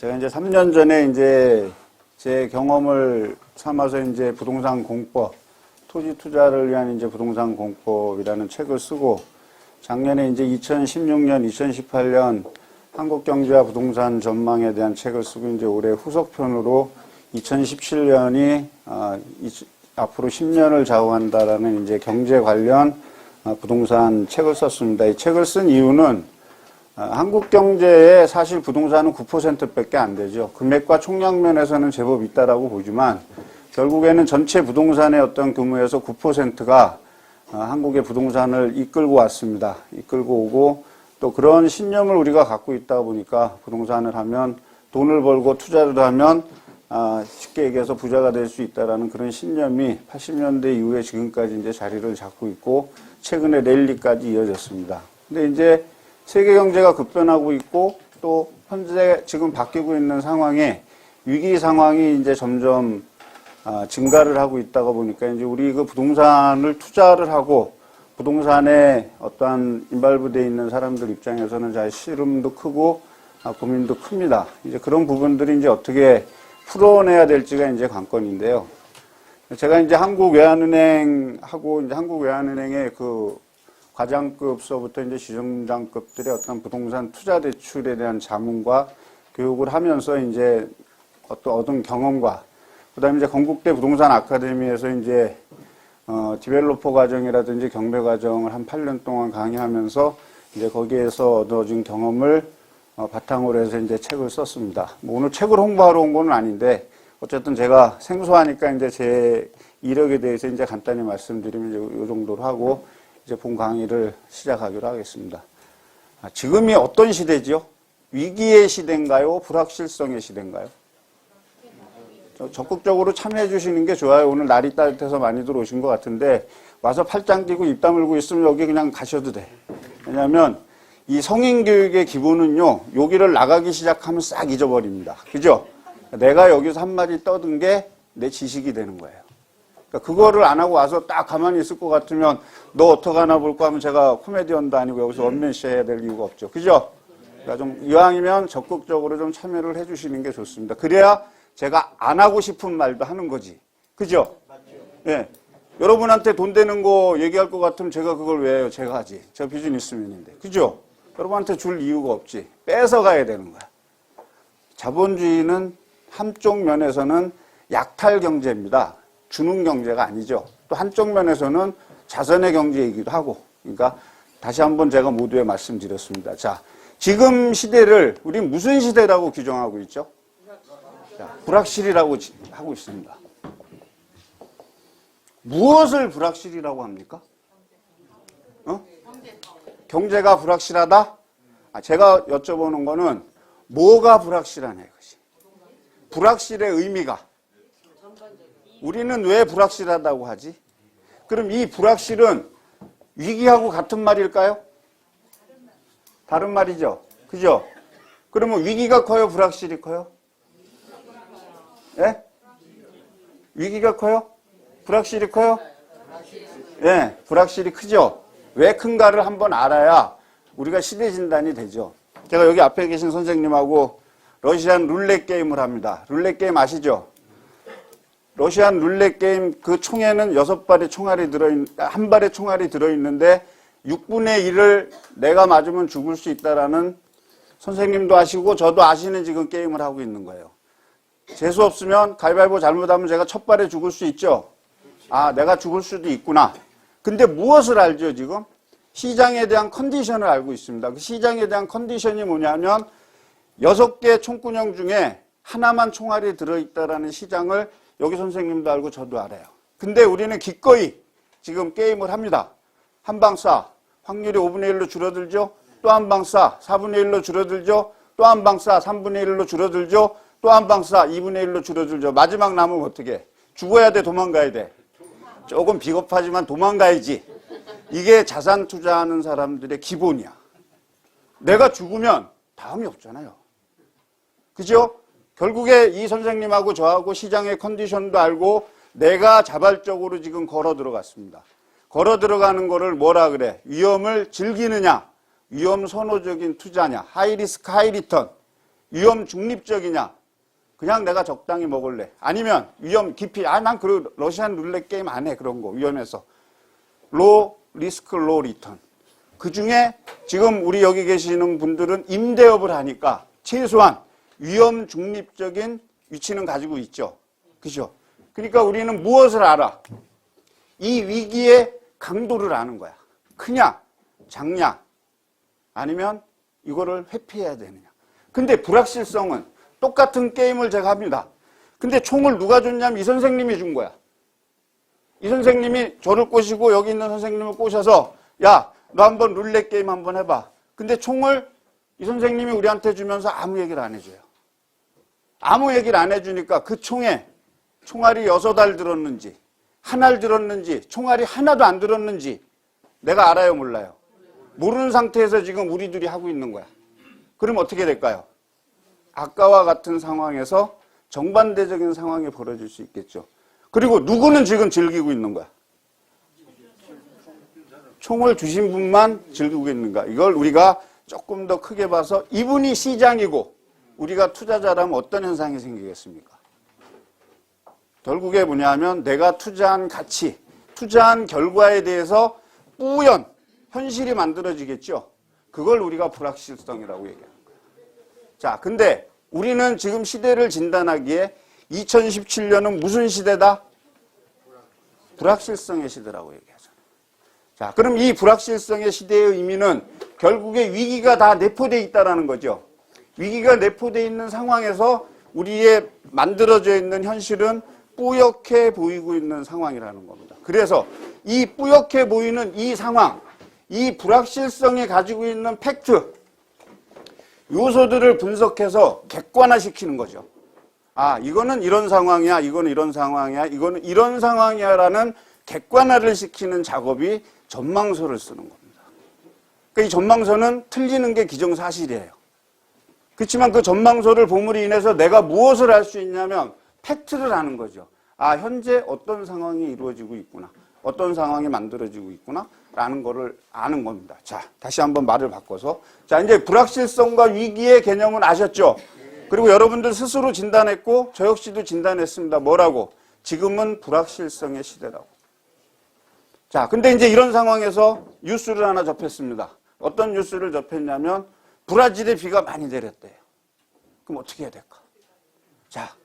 제가 이제 3년 전에 이제 제 경험을 삼아서 이제 부동산 공법, 토지 투자를 위한 이제 부동산 공법이라는 책을 쓰고 작년에 이제 2016년, 2018년 한국 경제와 부동산 전망에 대한 책을 쓰고 이제 올해 후속편으로 2017년이 앞으로 10년을 좌우한다라는 이제 경제 관련 부동산 책을 썼습니다. 이 책을 쓴 이유는 한국 경제에 사실 부동산은 9%밖에 안 되죠. 금액과 총량면에서는 제법 있다라고 보지만 결국에는 전체 부동산의 어떤 규모에서 9%가 한국의 부동산을 이끌고 왔습니다. 이끌고 오고 또 그런 신념을 우리가 갖고 있다 보니까 부동산을 하면 돈을 벌고 투자를 하면 쉽게 얘기해서 부자가 될 수 있다라는 그런 신념이 80년대 이후에 지금까지 이제 자리를 잡고 있고 최근에 랠리까지 이어졌습니다. 근데 이제 세계 경제가 급변하고 있고 또 현재 지금 바뀌고 있는 상황에 위기 상황이 이제 점점 증가를 하고 있다가 보니까 이제 우리 그 부동산을 투자를 하고 부동산에 어떠한 인발부대에 있는 사람들 입장에서는 잘 시름도 크고 고민도 큽니다. 이제 그런 부분들이 이제 어떻게 풀어내야 될지가 이제 관건인데요. 제가 이제 한국외환은행하고 이제 한국외환은행의 그 과장급서부터 이제 지점장급들의 어떤 부동산 투자 대출에 대한 자문과 교육을 하면서 이제 얻은 경험과 그다음에 이제 건국대 부동산 아카데미에서 이제 디벨로퍼 과정이라든지 경배 과정을 한 8년 동안 강의하면서 이제 거기에서 얻어진 경험을 바탕으로 해서 이제 책을 썼습니다. 뭐 오늘 책을 홍보하러 온 건 아닌데 어쨌든 제가 생소하니까 이제 제 이력에 대해서 이제 간단히 말씀드리면 이제 요 정도로 하고 이제 본 강의를 시작하기로 하겠습니다. 지금이 어떤 시대죠? 위기의 시대인가요? 불확실성의 시대인가요? 적극적으로 참여해 주시는 게 좋아요. 오늘 날이 따뜻해서 많이들 오신 것 같은데 와서 팔짱 끼고 입 다물고 있으면 여기 그냥 가셔도 돼. 왜냐하면 이 성인교육의 기본은요. 여기를 나가기 시작하면 싹 잊어버립니다. 그죠? 내가 여기서 한마디 떠든 게 내 지식이 되는 거예요. 그러니까 그거를 안 하고 와서 딱 가만히 있을 것 같으면 너 어떡하나 볼까 하면 제가 코미디언도 아니고 여기서 원맨쇼 해야 될 이유가 없죠. 그죠? 그러니까 좀 이왕이면 적극적으로 좀 참여를 해 주시는 게 좋습니다. 그래야 제가 안 하고 싶은 말도 하는 거지. 그죠? 예. 여러분한테 돈 되는 거 얘기할 것 같으면 제가 그걸 왜 해요? 제가 하지. 저 비즈니스맨인데. 그죠? 여러분한테 줄 이유가 없지. 뺏어가야 되는 거야. 자본주의는 한쪽 면에서는 약탈 경제입니다. 주는 경제가 아니죠. 또 한쪽 면에서는 자선의 경제이기도 하고. 그러니까 다시 한번 제가 모두에 말씀드렸습니다. 자, 지금 시대를 우리 무슨 시대라고 규정하고 있죠? 자, 불확실이라고 하고 있습니다. 무엇을 불확실이라고 합니까? 경제가 불확실하다? 제가 여쭤보는 거는 뭐가 불확실하냐 이것이. 불확실의 의미가. 우리는 왜 불확실하다고 하지? 그럼 이 불확실은 위기하고 같은 말일까요? 다른 말이죠. 그죠? 그러면 위기가 커요? 불확실이 커요? 예? 위기가 커요? 불확실이 커요? 예, 불확실이 크죠? 왜 큰가를 한번 알아야 우리가 시대 진단이 되죠. 제가 여기 앞에 계신 선생님하고 러시안 룰렛 게임을 합니다. 룰렛 게임 아시죠? 러시안 룰렛 게임 그 총에는 6발의 총알이 한 발의 총알이 들어있는데 6분의 1을 내가 맞으면 죽을 수 있다라는 선생님도 아시고 저도 아시는 지금 게임을 하고 있는 거예요. 재수 없으면 가위바위보 잘못하면 제가 첫 발에 죽을 수 있죠. 내가 죽을 수도 있구나. 근데 무엇을 알죠 지금? 시장에 대한 컨디션을 알고 있습니다. 그 시장에 대한 컨디션이 뭐냐면 6개 총구녕 중에 하나만 총알이 들어있다라는 시장을 여기 선생님도 알고 저도 알아요. 근데 우리는 기꺼이 지금 게임을 합니다. 한 방 쏴. 확률이 5분의 1로 줄어들죠. 또 한 방 쏴. 4분의 1로 줄어들죠. 또 한 방 쏴. 3분의 1로 줄어들죠. 또 한 방 쏴. 2분의 1로 줄어들죠. 마지막 남으면 어떻게? 죽어야 돼? 도망가야 돼? 조금 비겁하지만 도망가야지. 이게 자산 투자하는 사람들의 기본이야. 내가 죽으면 다음이 없잖아요. 그죠? 결국에 이 선생님하고 저하고 시장의 컨디션도 알고 내가 자발적으로 지금 걸어 들어갔습니다. 걸어 들어가는 거를 뭐라 그래? 위험을 즐기느냐? 위험 선호적인 투자냐? 하이 리스크 하이 리턴. 위험 중립적이냐? 그냥 내가 적당히 먹을래. 아니면 위험 깊이, 난 그 러시안 룰렛 게임 안 해. 그런 거 위험해서. 로 리스크 로 리턴. 그 중에 지금 우리 여기 계시는 분들은 임대업을 하니까 최소한 위험 중립적인 위치는 가지고 있죠. 그죠? 그러니까 우리는 무엇을 알아? 이 위기의 강도를 아는 거야. 크냐, 작냐, 아니면 이거를 회피해야 되느냐. 근데 불확실성은 똑같은 게임을 제가 합니다. 근데 총을 누가 줬냐면 이 선생님이 준 거야. 이 선생님이 저를 꼬시고 여기 있는 선생님을 꼬셔서 야, 너 한번 룰렛 게임 한번 해봐. 근데 총을 이 선생님이 우리한테 주면서 아무 얘기를 안 해줘요. 아무 얘기를 안 해주니까 그 총에 총알이 6알 들었는지, 1알 들었는지, 총알이 하나도 안 들었는지 내가 알아요, 몰라요? 모르는 상태에서 지금 우리 둘이 하고 있는 거야. 그럼 어떻게 될까요? 아까와 같은 상황에서 정반대적인 상황이 벌어질 수 있겠죠. 그리고 누구는 지금 즐기고 있는 거야? 총을 주신 분만 즐기고 있는가? 이걸 우리가 조금 더 크게 봐서 이분이 시장이고 우리가 투자자라면 어떤 현상이 생기겠습니까? 결국에 뭐냐면 내가 투자한 가치, 투자한 결과에 대해서 뿌연, 현실이 만들어지겠죠. 그걸 우리가 불확실성이라고 얘기하는 거예요. 자, 근데 우리는 지금 시대를 진단하기에 2017년은 무슨 시대다? 불확실성의 시대라고 얘기하잖아요. 자, 그럼 이 불확실성의 시대의 의미는 결국에 위기가 다 내포되어 있다는 거죠. 위기가 내포되어 있는 상황에서 우리의 만들어져 있는 현실은 뿌옇게 보이고 있는 상황이라는 겁니다. 그래서 이 뿌옇게 보이는 이 상황, 이 불확실성이 가지고 있는 팩트, 요소들을 분석해서 객관화시키는 거죠. 아, 이거는 이런 상황이야, 이거는 이런 상황이야, 이거는 이런 상황이야라는 객관화를 시키는 작업이 전망서를 쓰는 겁니다. 그러니까 이 전망서는 틀리는 게 기정사실이에요. 그렇지만 그 전망서를 봄으로 인해서 내가 무엇을 할 수 있냐면 팩트를 아는 거죠. 아, 현재 어떤 상황이 이루어지고 있구나. 어떤 상황이 만들어지고 있구나. 라는 거를 아는 겁니다. 자, 다시 한번 말을 바꿔서. 자, 이제 불확실성과 위기의 개념은 아셨죠? 그리고 여러분들 스스로 진단했고, 저 역시도 진단했습니다. 뭐라고? 지금은 불확실성의 시대라고. 자, 근데 이제 이런 상황에서 뉴스를 하나 접했습니다. 어떤 뉴스를 접했냐면, 브라질에 비가 많이 내렸대요. 그럼 어떻게 해야 될까? 자,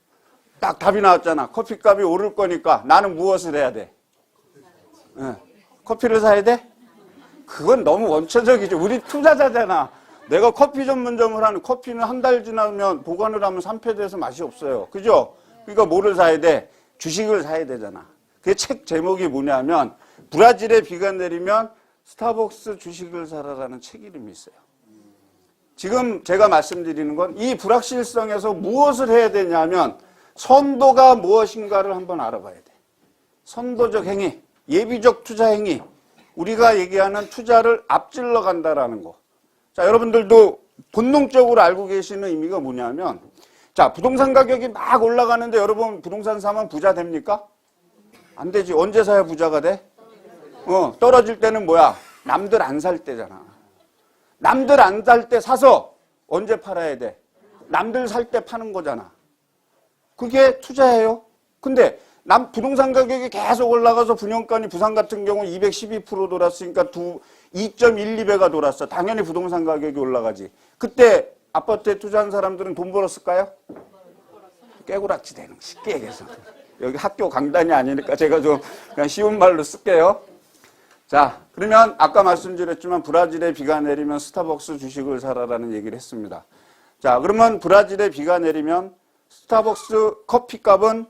딱 답이 나왔잖아. 커피값이 오를 거니까 나는 무엇을 해야 돼? 네. 커피를 사야 돼? 그건 너무 원초적이죠. 우리 투자자잖아. 내가 커피 전문점을 하는 커피는 한 달 지나면 보관을 하면 산패돼서 맛이 없어요. 그죠? 그러니까 뭐를 사야 돼? 주식을 사야 되잖아. 그 책 제목이 뭐냐면 브라질에 비가 내리면 스타벅스 주식을 사라라는 책 이름이 있어요. 지금 제가 말씀드리는 건 이 불확실성에서 무엇을 해야 되냐면 선도가 무엇인가를 한번 알아봐야 돼. 선도적 행위, 예비적 투자 행위, 우리가 얘기하는 투자를 앞질러 간다라는 거. 자, 여러분들도 본능적으로 알고 계시는 의미가 뭐냐면, 자, 부동산 가격이 막 올라가는데 여러분 부동산 사면 부자 됩니까? 안 되지. 언제 사야 부자가 돼? 떨어질 때는 뭐야? 남들 안 살 때잖아. 남들 안 살 때 사서 언제 팔아야 돼? 남들 살 때 파는 거잖아. 그게 투자예요. 근데 부동산 가격이 계속 올라가서 분양가는 부산 같은 경우 212% 돌았으니까 2.12배가 돌았어. 당연히 부동산 가격이 올라가지. 그때 아파트에 투자한 사람들은 돈 벌었을까요? 깨구락지 되는 거, 쉽게 얘기해서. 여기 학교 강단이 아니니까 제가 좀 그냥 쉬운 말로 쓸게요. 자, 그러면 아까 말씀드렸지만 브라질에 비가 내리면 스타벅스 주식을 사라라는 얘기를 했습니다. 자, 그러면 브라질에 비가 내리면 스타벅스 커피값은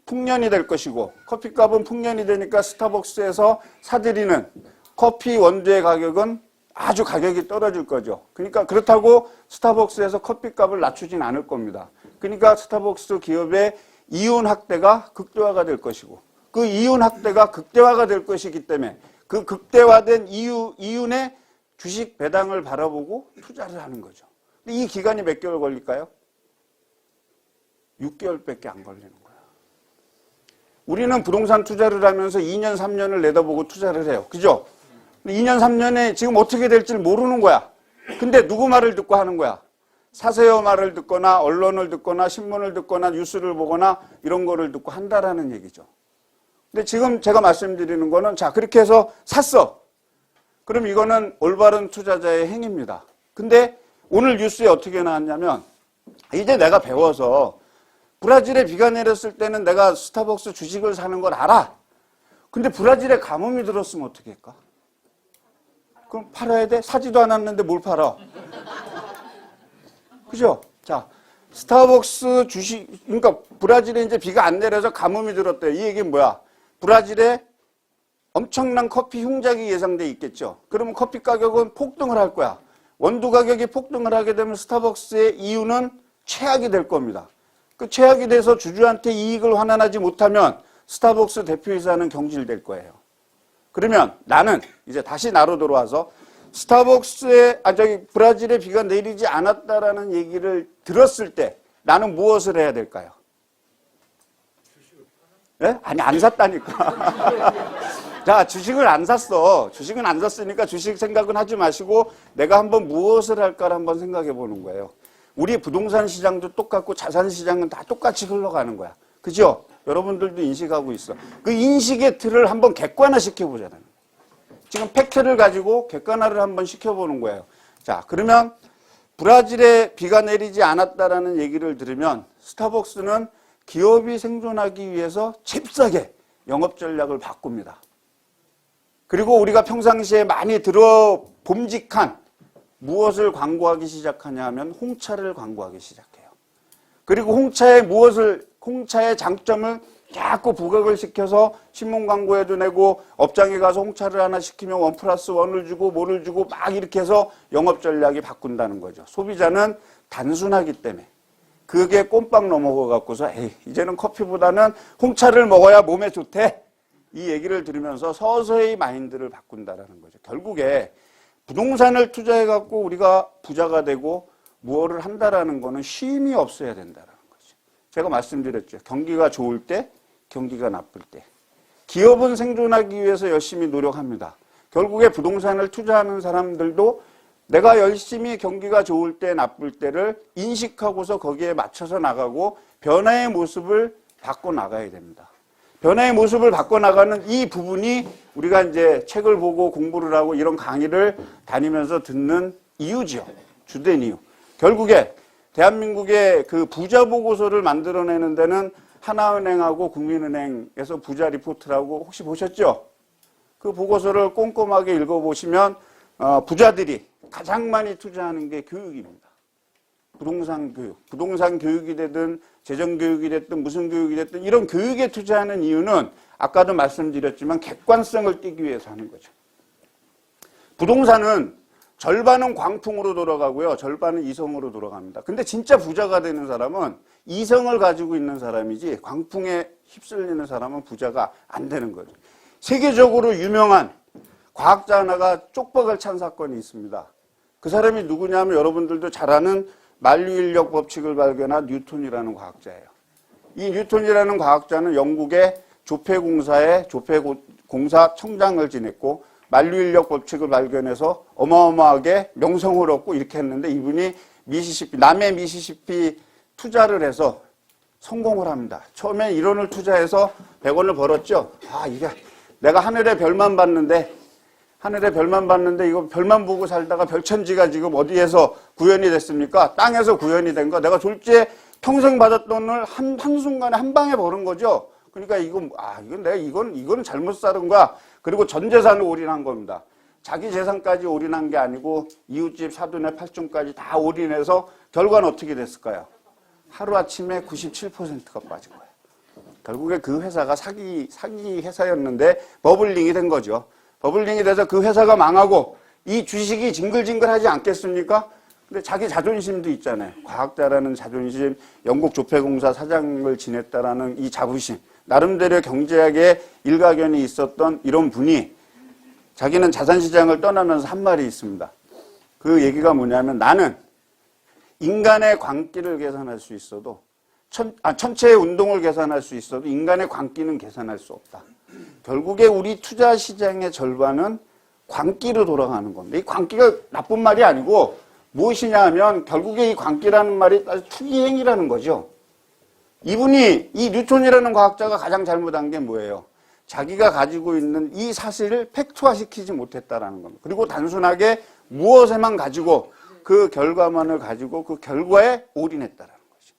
풍년이 될 것이고, 커피값은 풍년이 되니까 스타벅스에서 사들이는 커피 원두의 가격은 아주 가격이 떨어질 거죠. 그러니까 그렇다고 스타벅스에서 커피값을 낮추진 않을 겁니다. 그러니까 스타벅스 기업의 이윤 확대가 극대화가 될 것이고, 그 이윤 확대가 극대화가 될 것이기 때문에 그 극대화된 이윤의 주식 배당을 바라보고 투자를 하는 거죠. 근데 이 기간이 몇 개월 걸릴까요? 6개월밖에 안 걸리는 거야. 우리는 부동산 투자를 하면서 2년, 3년을 내다보고 투자를 해요. 그죠? 2년, 3년에 지금 어떻게 될지 모르는 거야. 근데 누구 말을 듣고 하는 거야? 사세요 말을 듣거나 언론을 듣거나 신문을 듣거나 뉴스를 보거나 이런 거를 듣고 한다라는 얘기죠. 근데 지금 제가 말씀드리는 거는 자 그렇게 해서 샀어. 그럼 이거는 올바른 투자자의 행위입니다. 근데 오늘 뉴스에 어떻게 나왔냐면 이제 내가 배워서 브라질에 비가 내렸을 때는 내가 스타벅스 주식을 사는 걸 알아. 근데 브라질에 가뭄이 들었으면 어떻게 할까? 그럼 팔아야 돼? 사지도 않았는데 뭘 팔아? 그죠? 자, 스타벅스 주식, 그러니까 브라질에 이제 비가 안 내려서 가뭄이 들었대요. 이 얘기는 뭐야? 브라질에 엄청난 커피 흉작이 예상돼 있겠죠. 그러면 커피 가격은 폭등을 할 거야. 원두 가격이 폭등을 하게 되면 스타벅스의 이윤은 최악이 될 겁니다. 그 최악이 돼서 주주한테 이익을 환원하지 못하면 스타벅스 대표이사는 경질될 거예요. 그러면 나는 이제 다시 나로 돌아와서 스타벅스에 브라질에 비가 내리지 않았다라는 얘기를 들었을 때 나는 무엇을 해야 될까요? 예? 아니 안 샀다니까. 자, 주식을 안 샀어. 주식은 안 샀으니까 주식 생각은 하지 마시고 내가 한번 무엇을 할까를 한번 생각해 보는 거예요. 우리 부동산 시장도 똑같고 자산 시장은 다 똑같이 흘러가는 거야. 그죠? 여러분들도 인식하고 있어. 그 인식의 틀을 한번 객관화 시켜보자는. 지금 팩트를 가지고 객관화를 한번 시켜보는 거예요. 자, 그러면 브라질에 비가 내리지 않았다라는 얘기를 들으면 스타벅스는 기업이 생존하기 위해서 잽싸게 영업 전략을 바꿉니다. 그리고 우리가 평상시에 많이 들어 봄직한 무엇을 광고하기 시작하냐 하면 홍차를 광고하기 시작해요. 그리고 홍차의 장점을 자꾸 부각을 시켜서 신문 광고에도 내고 업장에 가서 홍차를 하나 시키면 1+1을 주고 뭐를 주고 막 이렇게 해서 영업 전략이 바꾼다는 거죠. 소비자는 단순하기 때문에. 그게 꼼빡 넘어가 갖고서 에이, 이제는 커피보다는 홍차를 먹어야 몸에 좋대. 이 얘기를 들으면서 서서히 마인드를 바꾼다라는 거죠. 결국에 부동산을 투자해 갖고 우리가 부자가 되고 무엇을 한다라는 거는 쉼이 없어야 된다라는 거죠. 제가 말씀드렸죠. 경기가 좋을 때, 경기가 나쁠 때. 기업은 생존하기 위해서 열심히 노력합니다. 결국에 부동산을 투자하는 사람들도 내가 열심히 경기가 좋을 때, 나쁠 때를 인식하고서 거기에 맞춰서 나가고 변화의 모습을 바꿔 나가야 됩니다. 변화의 모습을 바꿔나가는 이 부분이 우리가 이제 책을 보고 공부를 하고 이런 강의를 다니면서 듣는 이유죠. 주된 이유. 결국에 대한민국의 그 부자 보고서를 만들어내는 데는 하나은행하고 국민은행에서 부자 리포트라고 혹시 보셨죠? 그 보고서를 꼼꼼하게 읽어보시면 부자들이 가장 많이 투자하는 게 교육입니다. 부동산 교육. 부동산 교육이 되든 재정 교육이 됐든 무슨 교육이 됐든 이런 교육에 투자하는 이유는 아까도 말씀드렸지만 객관성을 띠기 위해서 하는 거죠. 부동산은 절반은 광풍으로 돌아가고요. 절반은 이성으로 돌아갑니다. 근데 진짜 부자가 되는 사람은 이성을 가지고 있는 사람이지 광풍에 휩쓸리는 사람은 부자가 안 되는 거죠. 세계적으로 유명한 과학자 하나가 쪽박을 찬 사건이 있습니다. 그 사람이 누구냐면 여러분들도 잘 아는 만류인력 법칙을 발견한 뉴턴이라는 과학자예요. 이 뉴턴이라는 과학자는 영국의 조폐공사의 조폐공사 청장을 지냈고 만류인력 법칙을 발견해서 어마어마하게 명성을 얻고 이렇게 했는데 이분이 남해 미시시피 투자를 해서 성공을 합니다. 처음에 1원을 투자해서 100원을 벌었죠. 이게 내가 하늘의 별만 봤는데 이거 별만 보고 살다가 별천지가 지금 어디에서 구현이 됐습니까? 땅에서 구현이 된 거. 내가 졸지에 평생 받았던 돈을 한순간에 한 방에 버는 거죠. 그러니까 이건 잘못 사는 거야. 그리고 전 재산을 올인한 겁니다. 자기 재산까지 올인한 게 아니고 이웃집 사돈의 팔촌까지 다 올인해서 결과는 어떻게 됐을까요? 하루아침에 97%가 빠진 거예요. 결국에 그 회사가 사기 회사였는데 버블링이 된 거죠. 버블링이 돼서 그 회사가 망하고 이 주식이 징글징글하지 않겠습니까? 근데 자기 자존심도 있잖아요. 과학자라는 자존심, 영국 조폐공사 사장을 지냈다라는 이 자부심, 나름대로 경제학에 일가견이 있었던 이런 분이 자기는 자산시장을 떠나면서 한 말이 있습니다. 그 얘기가 뭐냐면 나는 인간의 광기를 계산할 수 있어도 천체의 운동을 계산할 수 있어도 인간의 광기는 계산할 수 없다. 결국에 우리 투자 시장의 절반은 광기로 돌아가는 겁니다. 이 광기가 나쁜 말이 아니고 무엇이냐 하면 결국에 이 광기라는 말이 투기행위라는 거죠. 이분이 이 뉴턴이라는 과학자가 가장 잘못한 게 뭐예요? 자기가 가지고 있는 이 사실을 팩트화시키지 못했다라는 겁니다. 그리고 단순하게 무엇에만 가지고 그 결과만을 가지고 그 결과에 올인했다라는 거죠.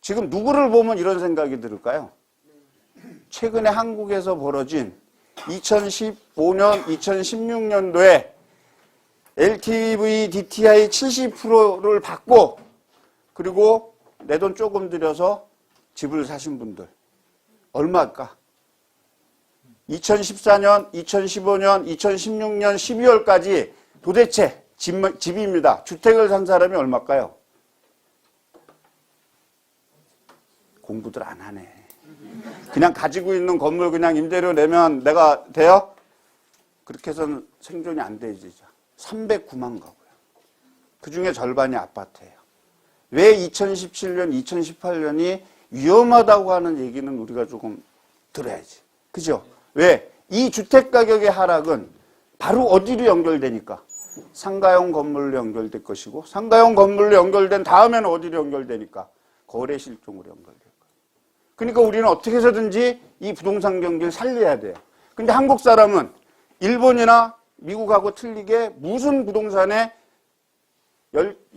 지금 누구를 보면 이런 생각이 들을까요? 최근에 한국에서 벌어진 2015년, 2016년도에 LTV DTI 70%를 받고 그리고 내 돈 조금 들여서 집을 사신 분들 얼마일까? 2014년, 2015년, 2016년 12월까지 도대체 집입니다. 주택을 산 사람이 얼마일까요? 공부들 안 하네. 그냥 가지고 있는 건물 그냥 임대료 내면 내가 돼요? 그렇게 해서는 생존이 안 되지. 309만 가구요. 그중에 절반이 아파트예요. 왜 2017년, 2018년이 위험하다고 하는 얘기는 우리가 조금 들어야지. 그죠? 왜? 이 주택가격의 하락은 바로 어디로 연결되니까? 상가용 건물로 연결될 것이고 상가용 건물로 연결된 다음에는 어디로 연결되니까? 거래 실종으로 연결될 거예요. 그러니까 우리는 어떻게 해서든지 이 부동산 경기를 살려야 돼요. 근데 한국 사람은 일본이나 미국하고 틀리게 무슨 부동산에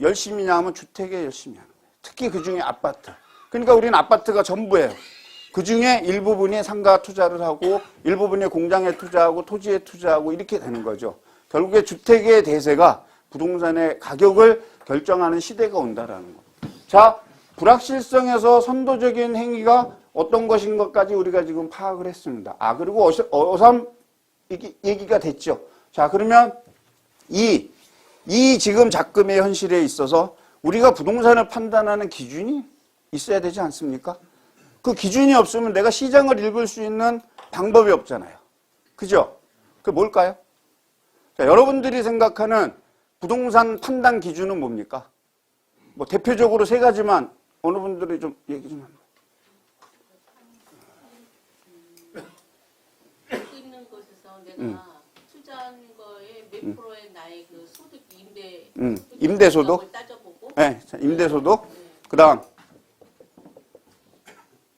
열심히냐 하면 주택에 열심히 하는 거예요. 특히 그중에 아파트. 그러니까 우리는 아파트가 전부예요. 그중에 일부분이 상가 투자를 하고 일부분이 공장에 투자하고 토지에 투자하고 이렇게 되는 거죠. 결국에 주택의 대세가 부동산의 가격을 결정하는 시대가 온다라는 거. 자, 불확실성에서 선도적인 행위가 어떤 것인 것까지 우리가 지금 파악을 했습니다. 그리고 어삼 얘기가 됐죠. 자, 그러면 이 지금 작금의 현실에 있어서 우리가 부동산을 판단하는 기준이 있어야 되지 않습니까? 그 기준이 없으면 내가 시장을 읽을 수 있는 방법이 없잖아요. 그죠? 그게 뭘까요? 자, 여러분들이 생각하는 부동산 판단 기준은 뭡니까? 뭐 대표적으로 세 가지만 어느 분들이 좀 얘기 좀 합니다. 있는 곳에서 내가 투자한 거에 몇 프로의 나의 그 소득 임대소득 따져보고 네, 임대소득 그다음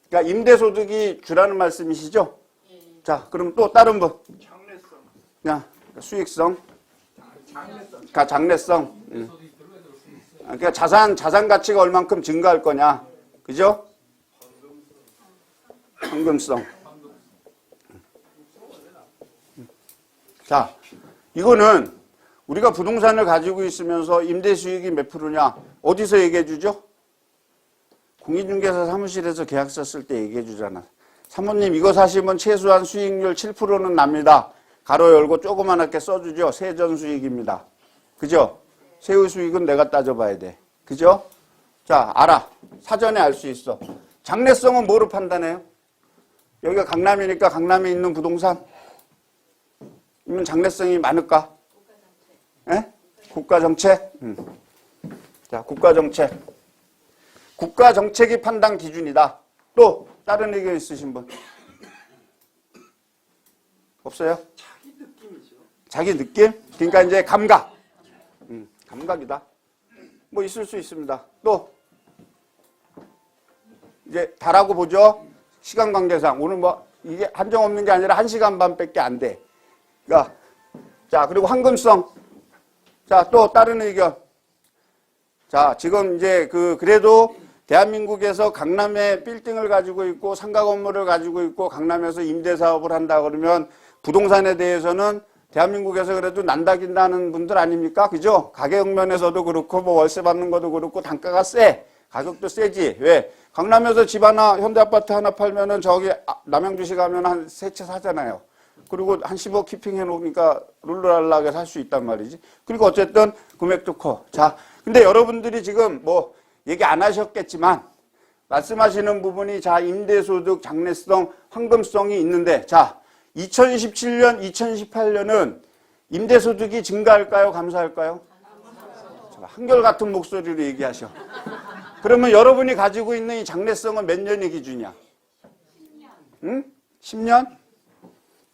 그러니까 임대소득이 주라는 말씀이시죠? 예. 자, 그럼 또 다른 분. 장래성. 그냥 수익성. 장래성. 그러니까 장래성. 그러니까 자산 가치가 얼만큼 증가할 거냐. 그죠? 황금성. 자, 이거는 우리가 부동산을 가지고 있으면서 임대 수익이 몇 프로냐? 어디서 얘기해 주죠? 공인중개사 사무실에서 계약서 쓸 때 얘기해 주잖아. 사모님 이거 사시면 최소한 수익률 7%는 납니다. 가로 열고 조그맣게 써주죠. 세전 수익입니다. 그죠? 세후 수익은 내가 따져봐야 돼. 그죠? 자, 알아. 사전에 알 수 있어. 장래성은 뭐로 판단해요? 여기가 강남이니까 강남에 있는 부동산? 이면 장래성이 많을까? 예? 국가정책? 자, 국가정책. 국가정책이 판단 기준이다. 또 다른 의견 있으신 분? 없어요? 자기 느낌이죠. 자기 느낌? 그러니까 이제 감각. 감각이다. 뭐 있을 수 있습니다. 또 이제 다라고 보죠. 시간 관계상 오늘 뭐 이게 한정 없는 게 아니라 1시간 반밖에 안 돼. 그러니까 자, 그리고 황금성. 자, 또 다른 의견. 자, 지금 이제 그래도 대한민국에서 강남에 빌딩을 가지고 있고 상가 건물을 가지고 있고 강남에서 임대 사업을 한다 그러면 부동산에 대해서는 대한민국에서 그래도 난다긴다는 분들 아닙니까? 그죠? 가격 면에서도 그렇고 뭐 월세 받는 것도 그렇고 단가가 세. 가격도 세지. 왜? 강남에서 집 하나 현대아파트 하나 팔면은 저기 남양주시 가면 한 세 채 사잖아요. 그리고 한 10억 키핑해 놓으니까 룰루랄라하게 살 수 있단 말이지. 그리고 어쨌든 금액도 커. 자, 근데 여러분들이 지금 뭐 얘기 안 하셨겠지만 말씀하시는 부분이 자, 임대소득, 장래성, 황금성이 있는데 자, 2017년, 2018년은 임대소득이 증가할까요? 감소할까요? 한결같은 목소리로 얘기하셔. 그러면 여러분이 가지고 있는 이 장래성은 몇 년의 기준이야? 10년. 응? 10년?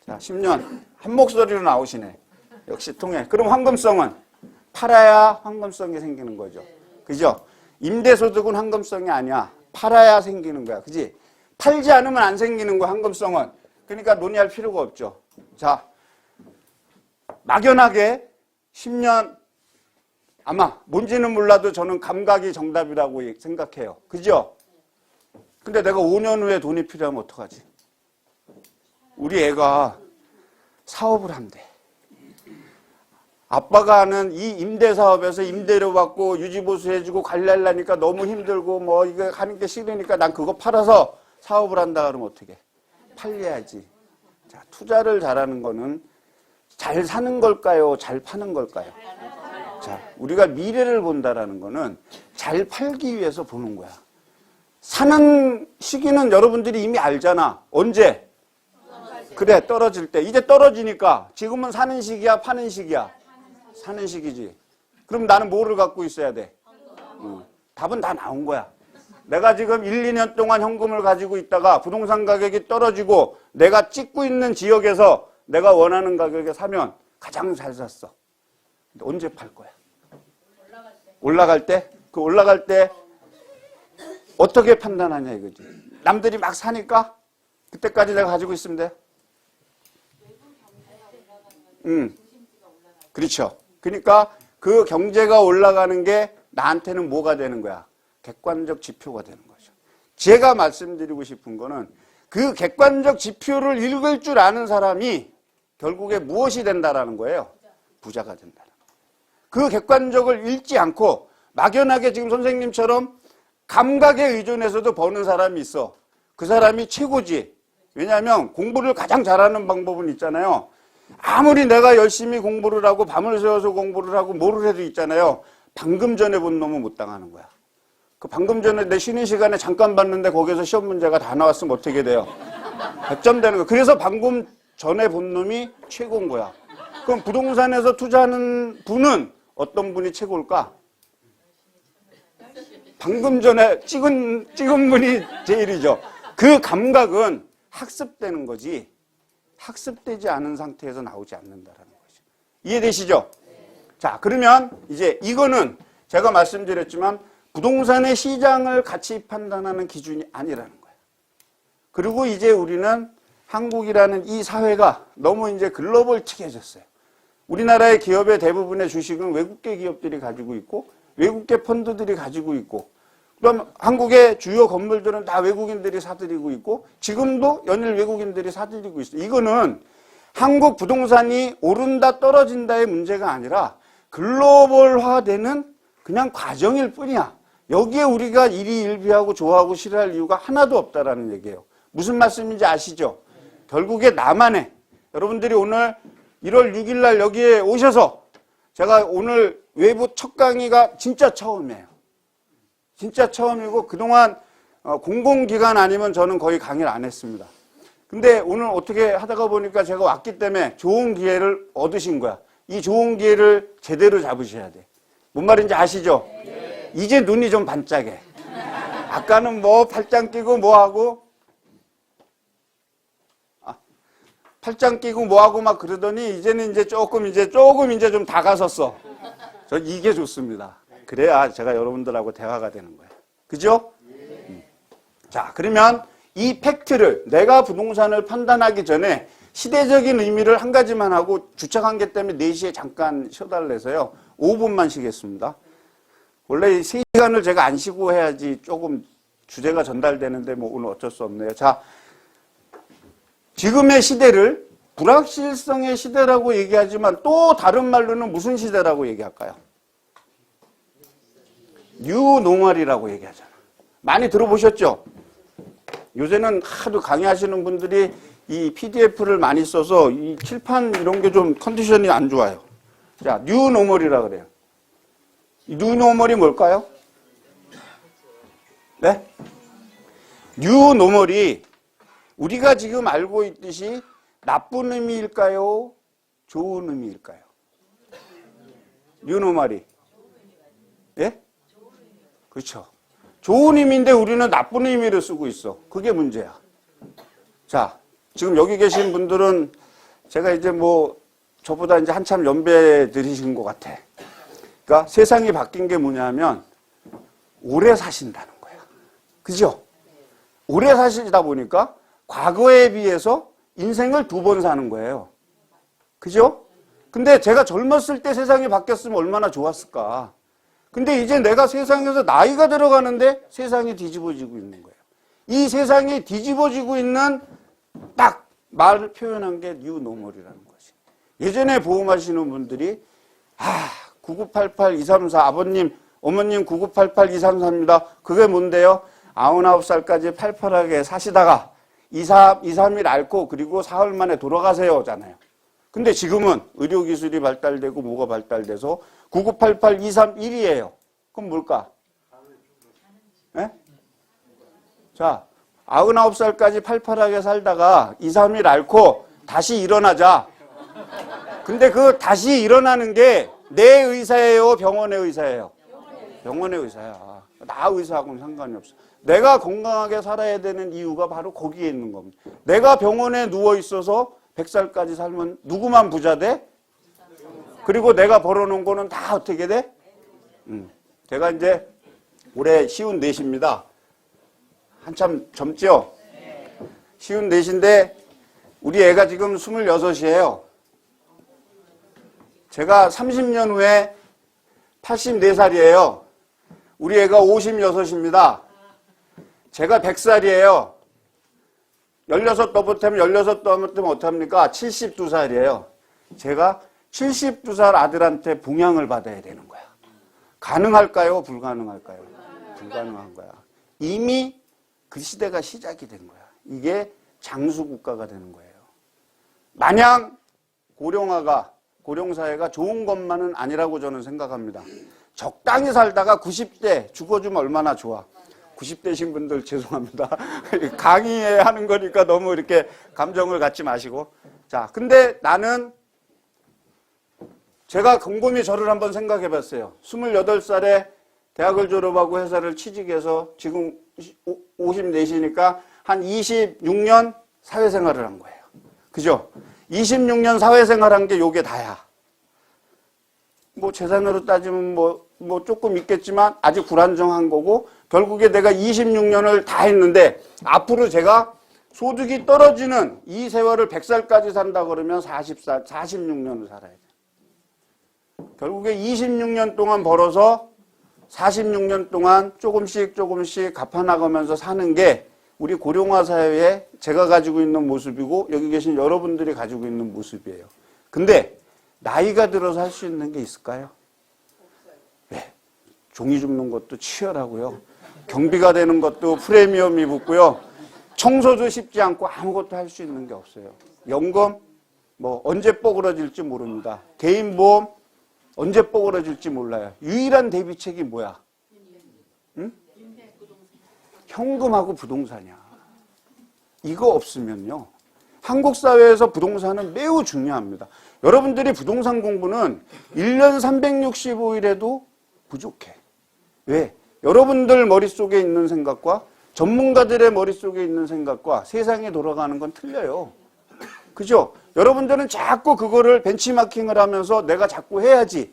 자, 10년. 한 목소리로 나오시네. 역시 통해. 그럼 황금성은 팔아야 황금성이 생기는 거죠. 그죠? 임대소득은 황금성이 아니야. 팔아야 생기는 거야. 그지? 팔지 않으면 안 생기는 거야, 황금성은. 그러니까 논의할 필요가 없죠. 자, 막연하게 10년, 아마 뭔지는 몰라도 저는 감각이 정답이라고 생각해요. 그죠? 근데 내가 5년 후에 돈이 필요하면 어떡하지? 우리 애가 사업을 한대. 아빠가 하는 이 임대사업에서 임대료 받고 유지보수 해주고 관리하려니까 너무 힘들고 뭐 이거 하는 게 싫으니까 난 그거 팔아서 사업을 한다 그러면 어떻게? 팔려야지. 자, 투자를 잘하는 거는 잘 사는 걸까요? 잘 파는 걸까요? 자, 우리가 미래를 본다라는 거는 잘 팔기 위해서 보는 거야. 사는 시기는 여러분들이 이미 알잖아. 언제? 그래, 떨어질 때. 이제 떨어지니까 지금은 사는 시기야, 파는 시기야? 사는 시기지. 그럼 나는 뭐를 갖고 있어야 돼? 답은 다 나온 거야. 내가 지금 1, 2년 동안 현금을 가지고 있다가 부동산 가격이 떨어지고 내가 찍고 있는 지역에서 내가 원하는 가격에 사면 가장 잘 샀어. 근데 언제 팔 거야? 올라갈 때? 그 올라갈 때 어떻게 판단하냐 이거지. 남들이 막 사니까 그때까지 내가 가지고 있으면 돼. 그렇죠. 그러니까 그 경제가 올라가는 게 나한테는 뭐가 되는 거야? 객관적 지표가 되는 거죠. 제가 말씀드리고 싶은 거는 그 객관적 지표를 읽을 줄 아는 사람이 결국에 무엇이 된다라는 거예요? 부자가 된다는 거예요. 그 객관적을 읽지 않고 막연하게 지금 선생님처럼 감각에 의존해서도 버는 사람이 있어. 그 사람이 최고지. 왜냐하면 공부를 가장 잘하는 방법은 있잖아요. 아무리 내가 열심히 공부를 하고 밤을 새워서 공부를 하고 뭐를 해도 있잖아요. 방금 전에 본 놈은 못 당하는 거야. 그 방금 전에 내 쉬는 시간에 잠깐 봤는데 거기서 시험 문제가 다 나왔으면 어떻게 돼요? 100점 되는 거야. 그래서 방금 전에 본 놈이 최고인 거야. 그럼 부동산에서 투자하는 분은 어떤 분이 최고일까? 방금 전에 찍은 분이 제일이죠. 그 감각은 학습되는 거지 학습되지 않은 상태에서 나오지 않는다라는 거죠. 이해되시죠? 자, 그러면 이제 이거는 제가 말씀드렸지만 부동산의 시장을 같이 판단하는 기준이 아니라는 거예요. 그리고 이제 우리는 한국이라는 이 사회가 너무 이제 글로벌틱해졌어요. 우리나라의 기업의 대부분의 주식은 외국계 기업들이 가지고 있고 외국계 펀드들이 가지고 있고 그럼 한국의 주요 건물들은 다 외국인들이 사들이고 있고 지금도 연일 외국인들이 사들이고 있어요. 이거는 한국 부동산이 오른다 떨어진다의 문제가 아니라 글로벌화되는 그냥 과정일 뿐이야. 여기에 우리가 일희일비하고 좋아하고 싫어할 이유가 하나도 없다라는 얘기예요. 무슨 말씀인지 아시죠? 결국에 나만의 여러분들이 오늘 1월 6일 날 여기에 오셔서 제가 오늘 외부 첫 강의가 진짜 처음이에요. 진짜 처음이고 그동안 공공기관 아니면 저는 거의 강의를 안 했습니다. 근데 오늘 어떻게 하다가 보니까 제가 왔기 때문에 좋은 기회를 얻으신 거야. 이 좋은 기회를 제대로 잡으셔야 돼. 뭔 말인지 아시죠? 네. 이제 눈이 좀 반짝해. 아까는 뭐 팔짱 끼고 뭐 하고 팔짱 끼고 뭐 하고 막 그러더니 이제는 이제 조금 이제 좀 다가섰어. 저 이게 좋습니다. 그래야 제가 여러분들하고 대화가 되는 거예요. 그죠? 자, 그러면 이 팩트를 내가 부동산을 판단하기 전에 시대적인 의미를 한 가지만 하고 주차 관계 때문에 4시에 잠깐 쉬어달래서요. 5분만 쉬겠습니다. 원래 3시간을 제가 안 쉬고 해야지 조금 주제가 전달되는데 뭐 오늘 어쩔 수 없네요. 자, 지금의 시대를 불확실성의 시대라고 얘기하지만 또 다른 말로는 무슨 시대라고 얘기할까요? 뉴노멀이라고 얘기하잖아. 많이 들어보셨죠? 요새는 하도 강의하시는 분들이 이 PDF를 많이 써서 이 칠판 이런 게 좀 컨디션이 안 좋아요. 자, 뉴노멀이라 그래요. 뉴노멀이 뭘까요? 네? 뉴노멀이 우리가 지금 알고 있듯이 나쁜 의미일까요? 좋은 의미일까요? 뉴노멀이. 예? 그렇죠. 좋은 의미인데 우리는 나쁜 의미를 쓰고 있어. 그게 문제야. 자, 지금 여기 계신 분들은 제가 이제 뭐 저보다 이제 한참 연배 들이신 것 같아. 그러니까 세상이 바뀐 게 뭐냐면 오래 사신다는 거야. 그죠? 오래 사시다 보니까 과거에 비해서 인생을 2번 사는 거예요. 그죠? 근데 제가 젊었을 때 세상이 바뀌었으면 얼마나 좋았을까. 근데 이제 내가 세상에서 나이가 들어가는데 세상이 뒤집어지고 있는 거예요. 이 세상이 뒤집어지고 있는 딱 말을 표현한 게 뉴노멀이라는 것이. 예전에 보험하시는 분들이 9988-234 아버님, 어머님 9988-234입니다. 그게 뭔데요? 99살까지 팔팔하게 사시다가 2-3일 앓고 그리고 사흘 만에 돌아가세요잖아요. 근데 지금은 의료기술이 발달되고 뭐가 발달돼서 9988-231이에요. 그럼 뭘까? 네? 자, 99살까지 팔팔하게 살다가 2-3일 앓고 다시 일어나자. 근데 그 다시 일어나는 게 내 의사예요? 병원의 의사예요? 병원의 의사야. 나 의사하고는 상관이 없어. 내가 건강하게 살아야 되는 이유가 바로 거기에 있는 겁니다. 내가 병원에 누워 있어서 100살까지 살면 누구만 부자 돼? 그리고 내가 벌어놓은 거는 다 어떻게 돼? 제가 이제 올해 54입니다. 한참 젊죠? 54인데 우리 애가 지금 26이에요. 제가 30년 후에 84살이에요. 우리 애가 56입니다. 제가 100살이에요. 16 더붙으면 16 더붙으면 어떡합니까? 72살이에요. 제가 72살 아들한테 봉양을 받아야 되는 거야. 가능할까요? 불가능할까요? 불가능한 거야. 이미 그 시대가 시작이 된 거야. 이게 장수국가가 되는 거예요. 마냥 고령사회가 좋은 것만은 아니라고 저는 생각합니다. 적당히 살다가 90대 죽어주면 얼마나 좋아. 90대신 분들 죄송합니다. 강의하는 거니까 너무 이렇게 감정을 갖지 마시고. 자, 근데 나는 제가 곰곰이 저를 한번 생각해 봤어요. 28살에 대학을 졸업하고 회사를 취직해서 지금 54시니까 한 26년 사회생활을 한 거예요. 그죠? 26년 사회생활한 게 요게 다야. 뭐 재산으로 따지면 뭐 조금 있겠지만 아직 불안정한 거고 결국에 내가 26년을 다 했는데 앞으로 제가 소득이 떨어지는 이 세월을 100살까지 산다 그러면 46년을 살아야 돼. 결국에 26년 동안 벌어서 46년 동안 조금씩 갚아나가면서 사는 게 우리 고령화 사회에 제가 가지고 있는 모습이고 여기 계신 여러분들이 가지고 있는 모습이에요. 근데 나이가 들어서 할 수 있는 게 있을까요? 네. 종이 줍는 것도 치열하고요. 경비가 되는 것도 프리미엄이 붙고요. 청소도 쉽지 않고 아무것도 할 수 있는 게 없어요. 연금 뭐 언제 뻐그러질지 모릅니다. 개인보험 언제 뻐그러질지 몰라요. 유일한 대비책이 뭐야? 응? 현금하고 부동산이야. 이거 없으면요. 한국 사회에서 부동산은 매우 중요합니다. 여러분들이 부동산 공부는 1년 365일에도 부족해. 왜? 여러분들 머릿속에 있는 생각과 전문가들의 머릿속에 있는 생각과 세상이 돌아가는 건 틀려요. 그죠? 여러분들은 자꾸 그거를 벤치마킹을 하면서 내가 자꾸 해야지.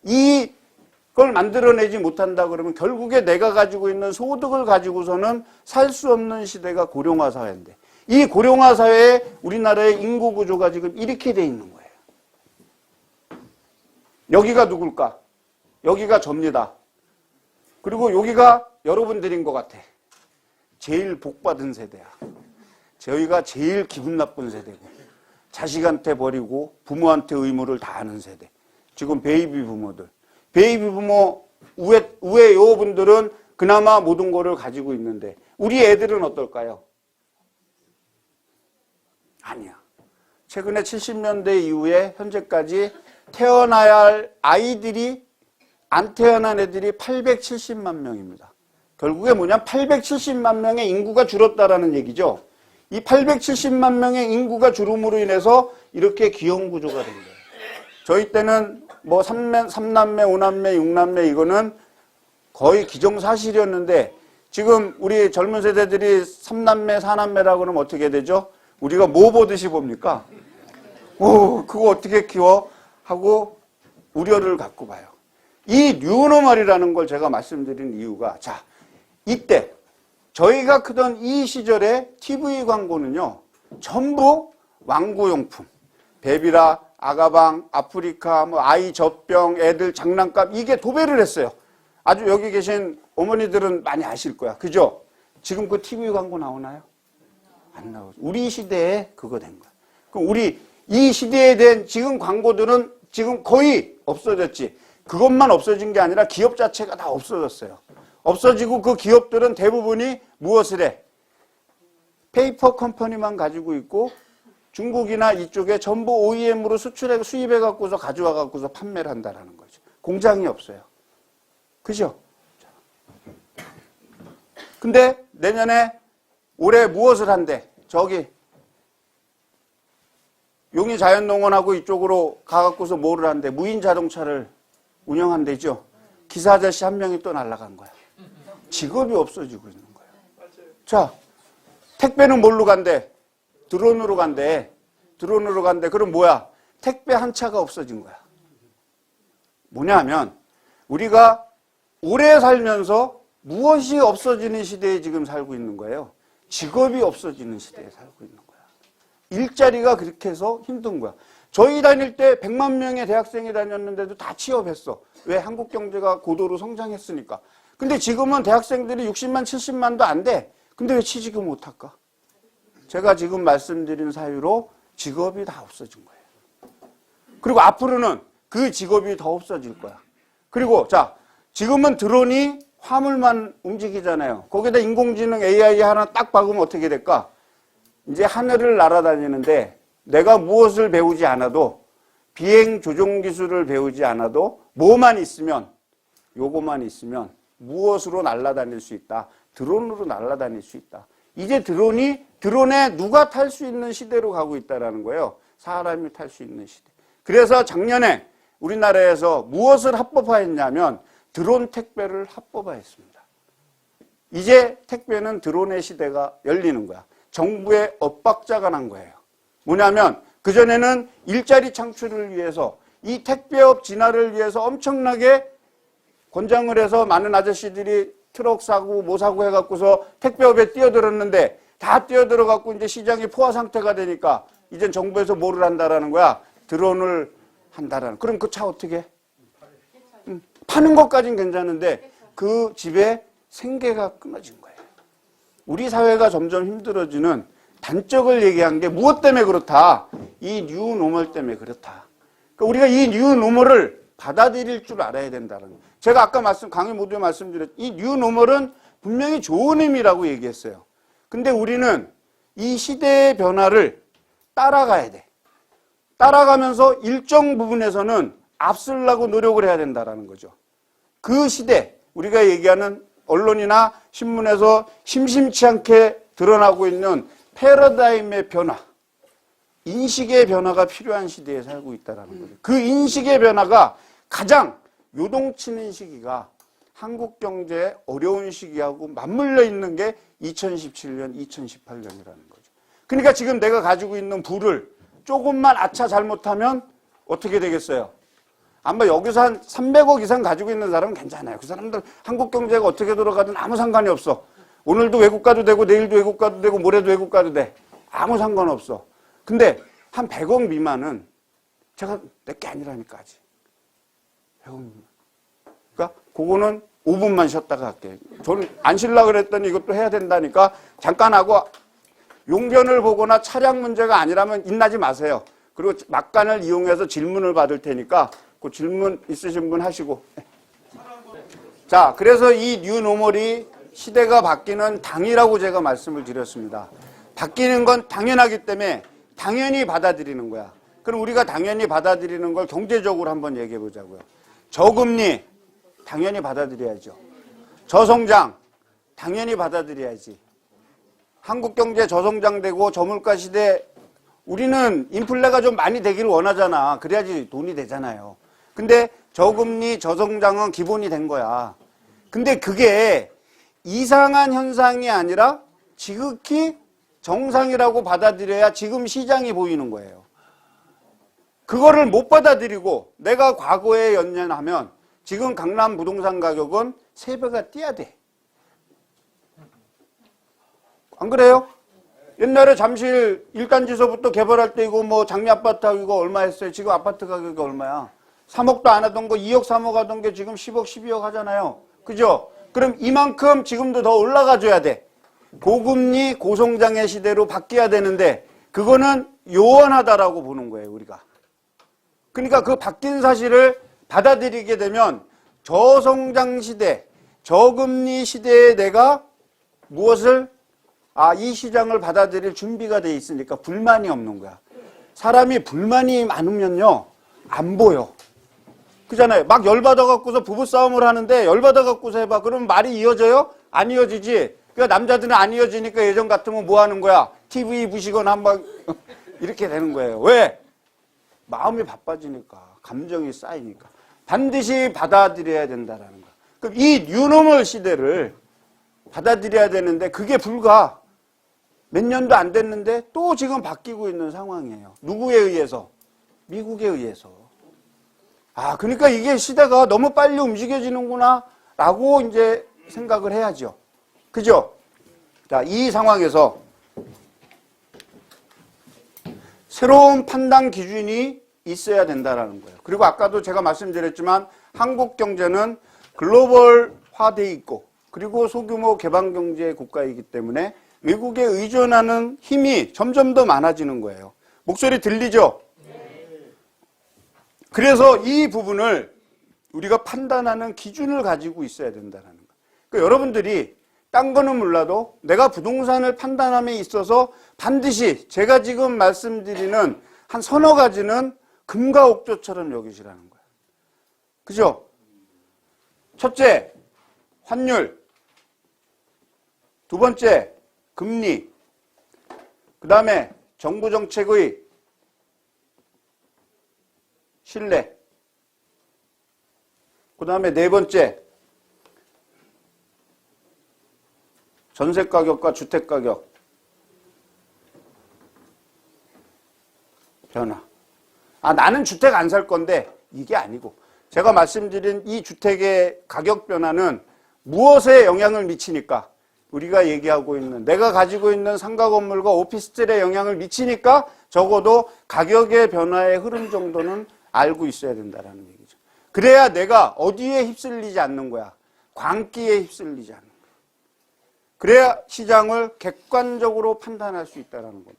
이걸 만들어내지 못한다 그러면 결국에 내가 가지고 있는 소득을 가지고서는 살 수 없는 시대가 고령화 사회인데 이 고령화 사회에 우리나라의 인구 구조가 지금 이렇게 돼 있는 거예요. 여기가 누굴까? 여기가 접니다. 그리고 여기가 여러분들인 것 같아. 제일 복받은 세대야. 저희가 제일 기분 나쁜 세대고 자식한테 버리고 부모한테 의무를 다하는 세대. 지금 베이비 부모들. 베이비 부모 우에 여분들은 그나마 모든 거를 가지고 있는데 우리 애들은 어떨까요? 아니야. 최근에 70년대 이후에 현재까지 태어나야 할 아이들이 안 태어난 애들이 870만 명입니다. 결국에 뭐냐? 870만 명의 인구가 줄었다라는 얘기죠. 이 870만 명의 인구가 줄음으로 인해서 이렇게 기형구조가 된 거예요. 저희 때는 뭐 3남매, 5남매, 6남매 이거는 거의 기정사실이었는데 지금 우리 젊은 세대들이 3남매, 4남매라고 그러면 어떻게 되죠? 우리가 뭐 보듯이 봅니까? 오, 그거 어떻게 키워? 하고 우려를 갖고 봐요. 이 뉴노멀이라는 걸 제가 말씀드린 이유가, 자, 이때 저희가 크던 이 시절의 TV 광고는요, 전부 왕구용품, 베비라, 아가방, 아프리카, 뭐 아이 젖병, 애들 장난감, 이게 도배를 했어요. 아주 여기 계신 어머니들은 많이 아실 거야. 그죠? 지금 그 TV 광고 나오나요? 안 나오죠. 우리 시대에 그거 된 거야. 그럼 우리 이 시대에 대한 지금 광고들은 지금 거의 없어졌지. 그것만 없어진 게 아니라 기업 자체가 다 없어졌어요. 없어지고 그 기업들은 대부분이 무엇을 해? 페이퍼 컴퍼니만 가지고 있고 중국이나 이쪽에 전부 OEM으로 수출해 수입해 갖고서 가져와 갖고서 판매를 한다라는 거죠. 공장이 없어요. 그죠? 근데 내년에 올해 무엇을 한대? 저기 용인 자연농원하고 이쪽으로 가갖고서 뭐를 한대? 무인 자동차를 운영한대죠. 기사 아저씨 한 명이 또 날아간 거야. 직업이 없어지고 있는 거야. 자, 택배는 뭘로 간대? 드론으로 간대. 드론으로 간대. 그럼 뭐야? 택배 한 차가 없어진 거야. 뭐냐면 우리가 오래 살면서 무엇이 없어지는 시대에 지금 살고 있는 거예요. 직업이 없어지는 시대에 살고 있는 거야. 일자리가 그렇게 해서 힘든 거야. 저희 다닐 때 100만 명의 대학생이 다녔는데도 다 취업했어. 왜? 한국 경제가 고도로 성장했으니까. 근데 지금은 대학생들이 60만, 70만도 안 돼. 근데 왜 취직을 못 할까? 제가 지금 말씀드린 사유로 직업이 다 없어진 거예요. 그리고 앞으로는 그 직업이 더 없어질 거야. 그리고 자, 지금은 드론이 화물만 움직이잖아요. 거기다 인공지능 AI 하나 딱 박으면 어떻게 될까? 이제 하늘을 날아다니는데 내가 무엇을 배우지 않아도 비행 조종 기술을 배우지 않아도 뭐만 있으면 요거만 있으면 무엇으로 날아다닐 수 있다. 드론으로 날아다닐 수 있다. 이제 드론에 누가 탈 수 있는 시대로 가고 있다는 거예요. 사람이 탈 수 있는 시대. 그래서 작년에 우리나라에서 무엇을 합법화했냐면 드론 택배를 합법화했습니다. 이제 택배는 드론의 시대가 열리는 거야. 정부의 엇박자가 난 거예요. 뭐냐면 그전에는 일자리 창출을 위해서 이 택배업 진화를 위해서 엄청나게 권장을 해서 많은 아저씨들이 트럭 사고 뭐 사고 해갖고서 택배업에 뛰어들었는데 다 뛰어들어갖고 이제 시장이 포화 상태가 되니까 이젠 정부에서 뭐를 한다라는 거야? 드론을 한다라는. 그럼 그 차 어떻게 해? 파는 것까진 괜찮은데 그 집에 생계가 끊어진 거예요. 우리 사회가 점점 힘들어지는 단적을 얘기한 게 무엇 때문에 그렇다? 이 뉴노멀 때문에 그렇다. 그러니까 우리가 이 뉴노멀을 받아들일 줄 알아야 된다는 거예요. 제가 아까 강의 모두에 말씀드렸죠. 이 뉴노멀은 분명히 좋은 의미라고 얘기했어요. 근데 우리는 이 시대의 변화를 따라가야 돼. 따라가면서 일정 부분에서는 앞서려고 노력을 해야 된다는 거죠. 그 시대, 우리가 얘기하는 언론이나 신문에서 심심치 않게 드러나고 있는 패러다임의 변화, 인식의 변화가 필요한 시대에 살고 있다는 거죠. 그 인식의 변화가 가장 요동치는 시기가 한국 경제의 어려운 시기하고 맞물려 있는 게 2017년, 2018년이라는 거죠. 그러니까 지금 내가 가지고 있는 부를 조금만 아차 잘못하면 어떻게 되겠어요? 아마 여기서 한 300억 이상 가지고 있는 사람은 괜찮아요. 그 사람들 한국 경제가 어떻게 돌아가든 아무 상관이 없어. 오늘도 외국 가도 되고 내일도 외국 가도 되고 모레도 외국 가도 돼. 아무 상관없어. 근데 한 100억 미만은 제가 내 게 아니라니까 아직. 100억 미만. 그러니까 그거는 5분만 쉬었다가 할게. 저는 안 쉬려고 그랬더니 이것도 해야 된다니까 잠깐 하고 용변을 보거나 차량 문제가 아니라면 인나지 마세요. 그리고 막간을 이용해서 질문을 받을 테니까 그 질문 있으신 분 하시고. 자, 그래서 이 뉴노멀이 시대가 바뀌는 당이라고 제가 말씀을 드렸습니다. 바뀌는 건 당연하기 때문에 당연히 받아들이는 거야. 그럼 우리가 당연히 받아들이는 걸 경제적으로 한번 얘기해 보자고요. 저금리 당연히 받아들여야죠. 저성장 당연히 받아들여야지. 한국 경제 저성장되고 저물가 시대 우리는 인플레가 좀 많이 되기를 원하잖아. 그래야지 돈이 되잖아요. 근데 저금리, 저성장은 기본이 된 거야. 근데 그게 이상한 현상이 아니라 지극히 정상이라고 받아들여야 지금 시장이 보이는 거예요. 그거를 못 받아들이고 내가 과거에 연연하면 지금 강남 부동산 가격은 3배가 뛰어야 돼. 안 그래요? 옛날에 잠실 일간지서부터 개발할 때 이거 뭐 장미 아파트 이거 얼마 했어요? 지금 아파트 가격이 얼마야? 3억도 안 하던 거 2억 3억 하던 게 지금 10억 12억 하잖아요. 그죠? 그럼 이만큼 지금도 더 올라가 줘야 돼. 고금리 고성장의 시대로 바뀌어야 되는데 그거는 요원하다라고 보는 거예요, 우리가. 그러니까 그 바뀐 사실을 받아들이게 되면 저성장 시대, 저금리 시대에 내가 무엇을 이 시장을 받아들일 준비가 돼 있으니까 불만이 없는 거야. 사람이 불만이 많으면요, 안 보여. 그잖아요. 막 열받아갖고서 부부싸움을 하는데 열받아갖고서 해봐. 그러면 말이 이어져요? 안 이어지지. 그러니까 남자들은 안 이어지니까 예전 같으면 뭐 하는 거야? TV 부시거나 한번 이렇게 되는 거예요. 왜? 마음이 바빠지니까. 감정이 쌓이니까. 반드시 받아들여야 된다라는 거야. 그럼 이 뉴노멀 시대를 받아들여야 되는데 그게 불과 몇 년도 안 됐는데 또 지금 바뀌고 있는 상황이에요. 누구에 의해서? 미국에 의해서. 그러니까 이게 시대가 너무 빨리 움직여지는구나 라고 이제 생각을 해야죠. 그죠? 자, 이 상황에서 새로운 판단 기준이 있어야 된다라는 거예요. 그리고 아까도 제가 말씀드렸지만 한국 경제는 글로벌화돼 있고 그리고 소규모 개방경제 국가이기 때문에 외국에 의존하는 힘이 점점 더 많아지는 거예요. 목소리 들리죠? 그래서 이 부분을 우리가 판단하는 기준을 가지고 있어야 된다는 거예요. 그러니까 여러분들이 딴 거는 몰라도 내가 부동산을 판단함에 있어서 반드시 제가 지금 말씀드리는 한 서너 가지는 금과 옥조처럼 여기시라는 거예요. 그죠? 첫째, 환율. 두 번째, 금리. 그 다음에 정부 정책의 신뢰. 그 다음에 네 번째, 전세 가격과 주택 가격 변화. 나는 주택 안 살 건데 이게 아니고 제가 말씀드린 이 주택의 가격 변화는 무엇에 영향을 미치니까 우리가 얘기하고 있는 내가 가지고 있는 상가 건물과 오피스텔에 영향을 미치니까 적어도 가격의 변화의 흐름 정도는 알고 있어야 된다는 얘기죠. 그래야 내가 어디에 휩쓸리지 않는 거야. 광기에 휩쓸리지 않는 거야. 그래야 시장을 객관적으로 판단할 수 있다는 겁니다.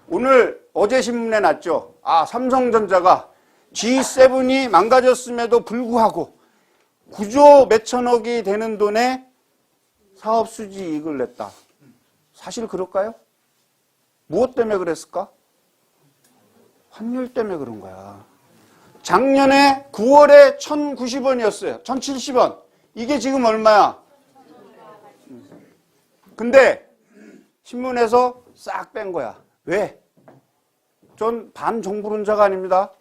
오늘 어제 신문에 났죠. 삼성전자가 G7이 망가졌음에도 불구하고 9조 몇천억이 되는 돈에 사업 수지 이익을 냈다. 사실 그럴까요? 무엇 때문에 그랬을까? 환율 때문에 그런 거야. 작년에 9월에 1,090원이었어요. 1,070원. 이게 지금 얼마야? 근데 신문에서 싹 뺀 거야. 왜? 전 반정부론자가 아닙니다.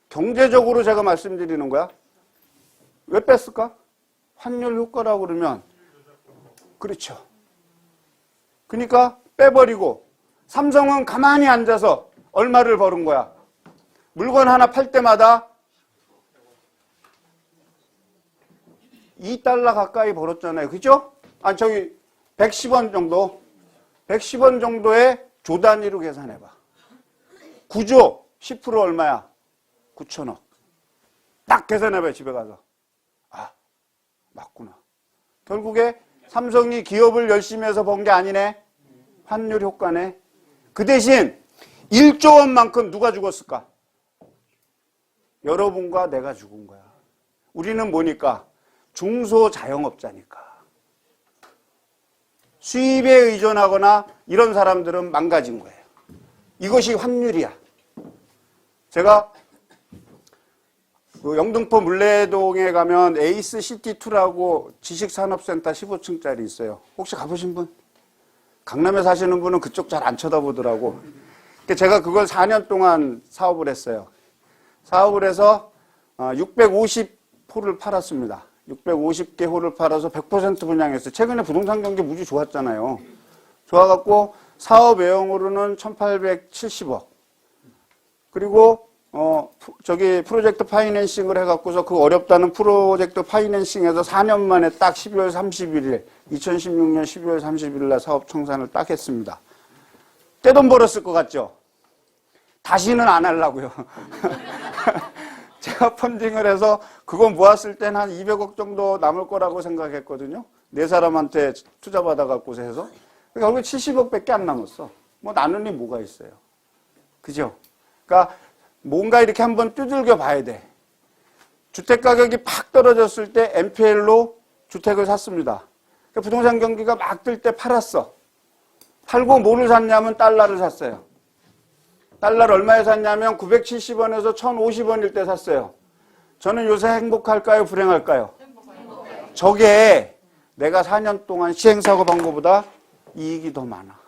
경제적으로 제가 말씀드리는 거야. 왜 뺐을까? 환율 효과라고 그러면 그렇죠. 그러니까 빼버리고 삼성은 가만히 앉아서 얼마를 벌은 거야? 물건 하나 팔 때마다 2달러 가까이 벌었잖아요. 그죠? 110원 정도. 110원 정도의 조 단위로 계산해봐. 9조 10% 얼마야? 9천억. 딱 계산해봐요. 집에 가서. 맞구나. 결국에 삼성이 기업을 열심히 해서 번 게 아니네. 환율 효과네. 그 대신 1조 원만큼 누가 죽었을까? 여러분과 내가 죽은 거야. 우리는 뭐니까? 중소자영업자니까. 수입에 의존하거나 이런 사람들은 망가진 거예요. 이것이 환율이야. 제가 영등포 물레동에 가면 에이스시티2라고 지식산업센터 15층짜리 있어요. 혹시 가보신 분? 강남에 사시는 분은 그쪽 잘 안 쳐다보더라고. 제가 그걸 4년 동안 사업을 했어요. 사업을 해서 650호를 팔았습니다. 650개 호를 팔아서 100% 분양했어요. 최근에 부동산 경기 무지 좋았잖아요. 좋아갖고 사업 외형으로는 1870억. 그리고 저기 프로젝트 파이낸싱을 해갖고서 그 어렵다는 프로젝트 파이낸싱에서 4년 만에 딱 12월 31일, 2016년 12월 31일 날 사업 청산을 딱 했습니다. 떼돈 벌었을 것 같죠? 다시는 안 하려고요. 제가 펀딩을 해서 그거 모았을 땐 한 200억 정도 남을 거라고 생각했거든요. 네 사람한테 투자 받아갖고서 해서. 결국 70억밖에 안 남았어. 뭐 나누니 뭐가 있어요. 그죠? 그러니까 뭔가 이렇게 한번 두들겨 봐야 돼. 주택 가격이 팍 떨어졌을 때 NPL로 주택을 샀습니다. 그러니까 부동산 경기가 막 뜰 때 팔았어. 팔고 뭐를 샀냐면 달러를 샀어요. 달러를 얼마에 샀냐면 970원에서 1050원일 때 샀어요. 저는 요새 행복할까요? 불행할까요? 저게 내가 4년 동안 시행사고 한 거보다 이익이 더 많아.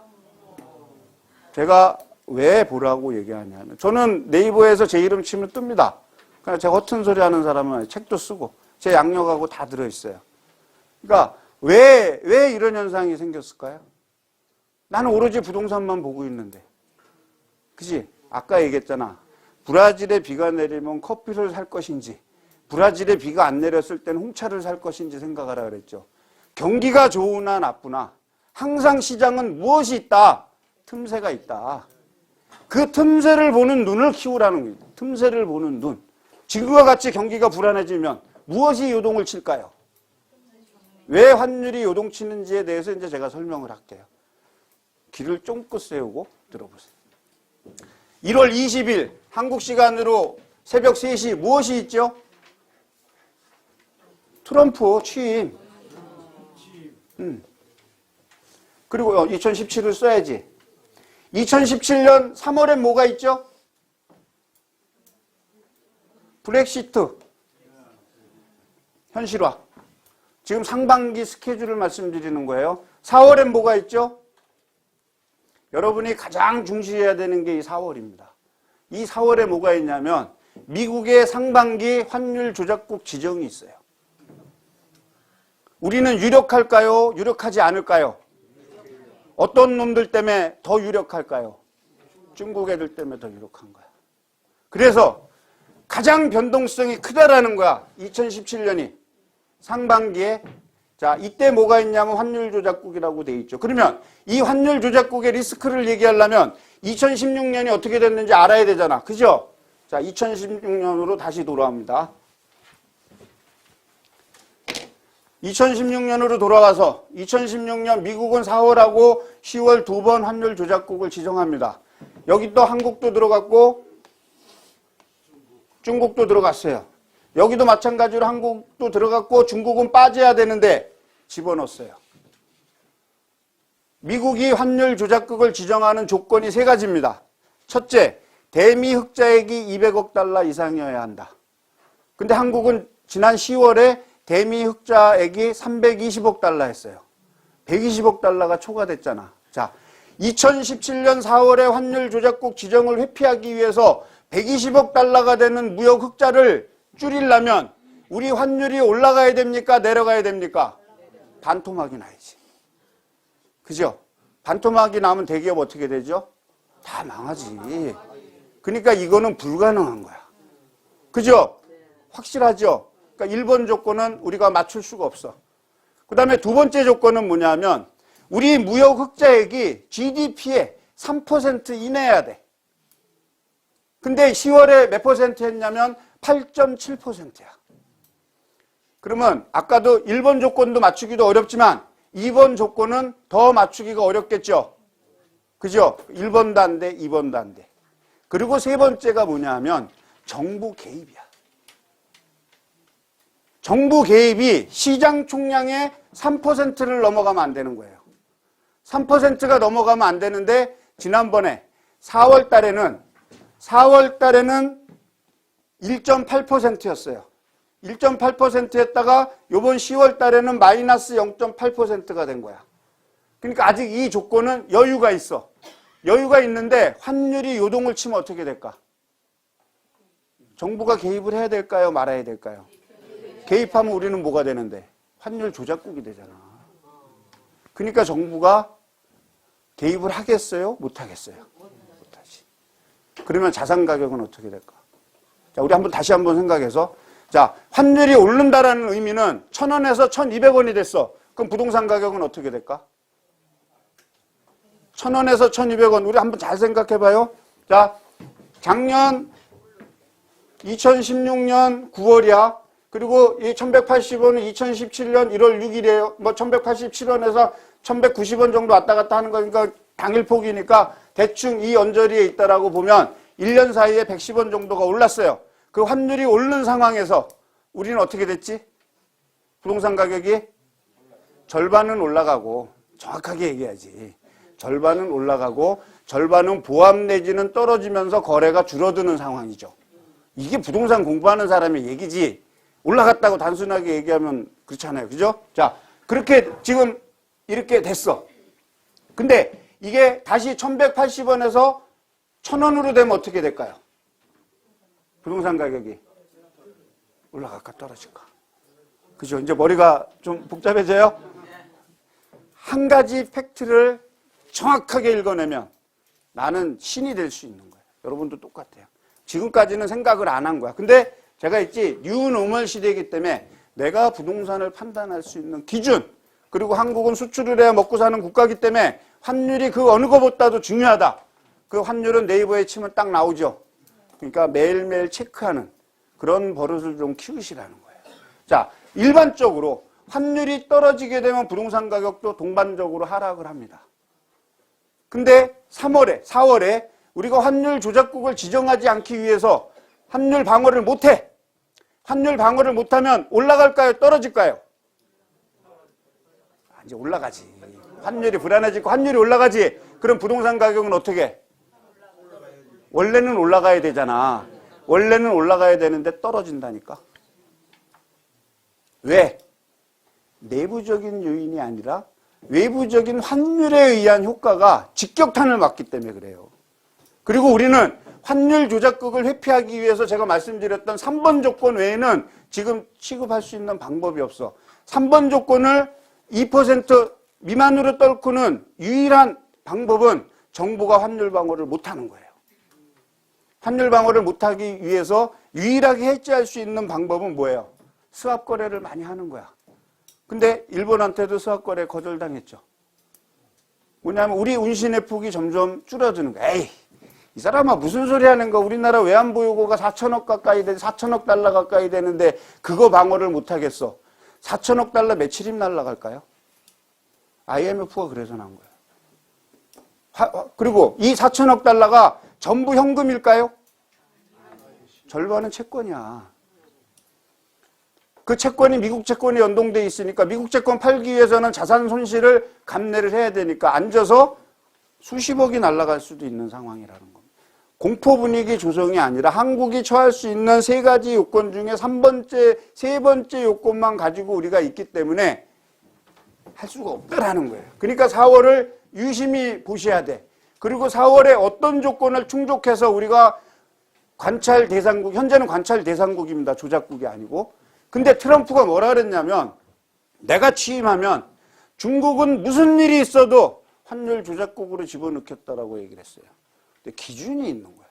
제가 왜 보라고 얘기하냐면 저는 네이버에서 제 이름 치면 뜹니다. 그러니까 제가 허튼 소리 하는 사람은 책도 쓰고 제 양력하고 다 들어있어요. 그러니까 왜 이런 현상이 생겼을까요? 나는 오로지 부동산만 보고 있는데. 그지? 아까 얘기했잖아. 브라질에 비가 내리면 커피를 살 것인지 브라질에 비가 안 내렸을 때는 홍차를 살 것인지 생각하라 그랬죠. 경기가 좋으나 나쁘나 항상 시장은 무엇이 있다? 틈새가 있다. 그 틈새를 보는 눈을 키우라는 거예요. 틈새를 보는 눈. 지금과 같이 경기가 불안해지면 무엇이 요동을 칠까요? 왜 환율이 요동치는지에 대해서 이제 제가 설명을 할게요. 귀를 쫑긋 세우고 들어보세요. 1월 20일 한국 시간으로 새벽 3시 무엇이 있죠? 트럼프 취임. 그리고 2017을 써야지. 2017년 3월엔 뭐가 있죠? 브렉시트. 현실화. 지금 상반기 스케줄을 말씀드리는 거예요. 4월엔 뭐가 있죠? 여러분이 가장 중시해야 되는 게 이 4월입니다. 이 4월에 뭐가 있냐면 미국의 상반기 환율 조작국 지정이 있어요. 우리는 유력할까요? 유력하지 않을까요? 어떤 놈들 때문에 더 유력할까요? 중국 애들 때문에 더 유력한 거야. 그래서 가장 변동성이 크다라는 거야. 2017년이 상반기에. 자, 이때 뭐가 있냐면 환율 조작국이라고 돼 있죠. 그러면 이 환율 조작국의 리스크를 얘기하려면 2016년이 어떻게 됐는지 알아야 되잖아. 그죠? 자, 2016년으로 다시 돌아옵니다. 2016년으로 돌아와서 2016년 미국은 4월하고 10월 두 번 환율 조작국을 지정합니다. 여기 또 한국도 들어갔고 중국도 들어갔어요. 여기도 마찬가지로 한국도 들어갔고 중국은 빠져야 되는데 집어넣었어요. 미국이 환율 조작국을 지정하는 조건이 세 가지입니다. 첫째, 대미 흑자액이 200억 달러 이상이어야 한다. 근데 한국은 지난 10월에 대미 흑자액이 320억 달러 했어요. 120억 달러가 초과됐잖아. 자, 2017년 4월에 환율 조작국 지정을 회피하기 위해서 120억 달러가 되는 무역 흑자를 줄이려면 우리 환율이 올라가야 됩니까? 내려가야 됩니까? 반토막이 나야지. 그죠? 반토막이 나면 대기업 어떻게 되죠? 다 망하지. 그러니까 이거는 불가능한 거야. 그죠? 확실하죠? 그러니까 1번 조건은 우리가 맞출 수가 없어. 그 다음에 두 번째 조건은 뭐냐면 우리 무역 흑자액이 GDP의 3% 이내여야 돼. 근데 10월에 몇 퍼센트 했냐면 8.7%야. 그러면 아까도 1번 조건도 맞추기도 어렵지만 2번 조건은 더 맞추기가 어렵겠죠. 그죠? 1번도 안 돼, 2번도 안 돼. 그리고 세 번째가 뭐냐 하면 정부 개입이야. 정부 개입이 시장 총량의 3%를 넘어가면 안 되는 거예요. 3%가 넘어가면 안 되는데 지난번에 4월 달에는 1.8%였어요. 1.8% 했다가 이번 10월 달에는 마이너스 0.8%가 된 거야. 그러니까 아직 이 조건은 여유가 있어. 여유가 있는데 환율이 요동을 치면 어떻게 될까? 정부가 개입을 해야 될까요? 말아야 될까요? 개입하면 우리는 뭐가 되는데? 환율 조작국이 되잖아. 그러니까 정부가 개입을 하겠어요? 못 하겠어요? 못 하지. 그러면 자산 가격은 어떻게 될까? 자, 우리 다시 한번 생각해서. 자, 환율이 오른다라는 의미는 1,000원에서 1,200원이 됐어. 그럼 부동산 가격은 어떻게 될까? 1,000원에서 1,200원. 우리 한번 잘 생각해 봐요. 자, 작년 2016년 9월이야. 그리고 이 1,180원은 2017년 1월 6일이에요. 뭐 1,187원에서 1,190원 정도 왔다 갔다 하는 거니까 당일 폭이니까 대충 이 언저리에 있다라고 보면 1년 사이에 110원 정도가 올랐어요. 그 환율이 오르는 상황에서 우리는 어떻게 됐지? 부동산 가격이 절반은 올라가고, 정확하게 얘기해야지. 절반은 올라가고 절반은 보합 내지는 떨어지면서 거래가 줄어드는 상황이죠. 이게 부동산 공부하는 사람의 얘기지. 올라갔다고 단순하게 얘기하면 그렇잖아요. 그죠? 자, 그렇게 지금 이렇게 됐어. 근데 이게 다시 1,180원에서 1,000원으로 되면 어떻게 될까요? 부동산 가격이 올라갈까 떨어질까? 그죠? 이제 머리가 좀 복잡해져요? 한 가지 팩트를 정확하게 읽어내면 나는 신이 될 수 있는 거예요. 여러분도 똑같아요. 지금까지는 생각을 안 한 거야. 근데 제가 있지, 뉴노멀 시대이기 때문에 내가 부동산을 판단할 수 있는 기준, 그리고 한국은 수출을 해야 먹고 사는 국가이기 때문에 환율이 그 어느 것보다도 중요하다. 그 환율은 네이버에 치면 딱 나오죠. 그러니까 매일매일 체크하는 그런 버릇을 좀 키우시라는 거예요. 자, 일반적으로 환율이 떨어지게 되면 부동산 가격도 동반적으로 하락을 합니다. 근데 3월에, 4월에 우리가 환율 조작국을 지정하지 않기 위해서 환율 방어를 못해. 환율 방어를 못하면 올라갈까요? 떨어질까요? 이제 올라가지. 환율이 불안해지고 환율이 올라가지. 그럼 부동산 가격은 어떻게? 원래는 올라가야 되잖아. 원래는 올라가야 되는데 떨어진다니까. 왜? 내부적인 요인이 아니라 외부적인 환율에 의한 효과가 직격탄을 맞기 때문에 그래요. 그리고 우리는 환율 조작국을 회피하기 위해서 제가 말씀드렸던 3번 조건 외에는 지금 취급할 수 있는 방법이 없어. 3번 조건을 2% 미만으로 떨구는 유일한 방법은 정부가 환율 방어를 못하는 거예요. 환율 방어를 못하기 위해서 유일하게 해지할 수 있는 방법은 뭐예요? 스왑 거래를 많이 하는 거야. 근데 일본한테도 스왑 거래 거절당했죠. 뭐냐면 우리 운신의 폭이 점점 줄어드는 거야. 에이, 이 사람아 무슨 소리 하는 거. 우리나라 외환보유고가 4천억 가까이 4천억 달러 가까이 되는데 그거 방어를 못하겠어. 4천억 달러 며칠임 날라갈까요? IMF가 그래서 나온 거예요. 그리고 이 4천억 달러가 전부 현금일까요? 절반은 채권이야. 그 채권이 미국 채권에 연동돼 있으니까 미국 채권 팔기 위해서는 자산 손실을 감내를 해야 되니까 앉아서 수십억이 날아갈 수도 있는 상황이라는 겁니다. 공포 분위기 조성이 아니라 한국이 처할 수 있는 세 가지 요건 중에 세 번째 요건만 가지고 우리가 있기 때문에 할 수가 없다라는 거예요. 그러니까 4월을 유심히 보셔야 돼. 그리고 4월에 어떤 조건을 충족해서 우리가 관찰 대상국, 현재는 관찰 대상국입니다. 조작국이 아니고. 근데 트럼프가 뭐라 그랬냐면 내가 취임하면 중국은 무슨 일이 있어도 환율 조작국으로 집어넣겠다라고 얘기를 했어요. 근데 기준이 있는 거야.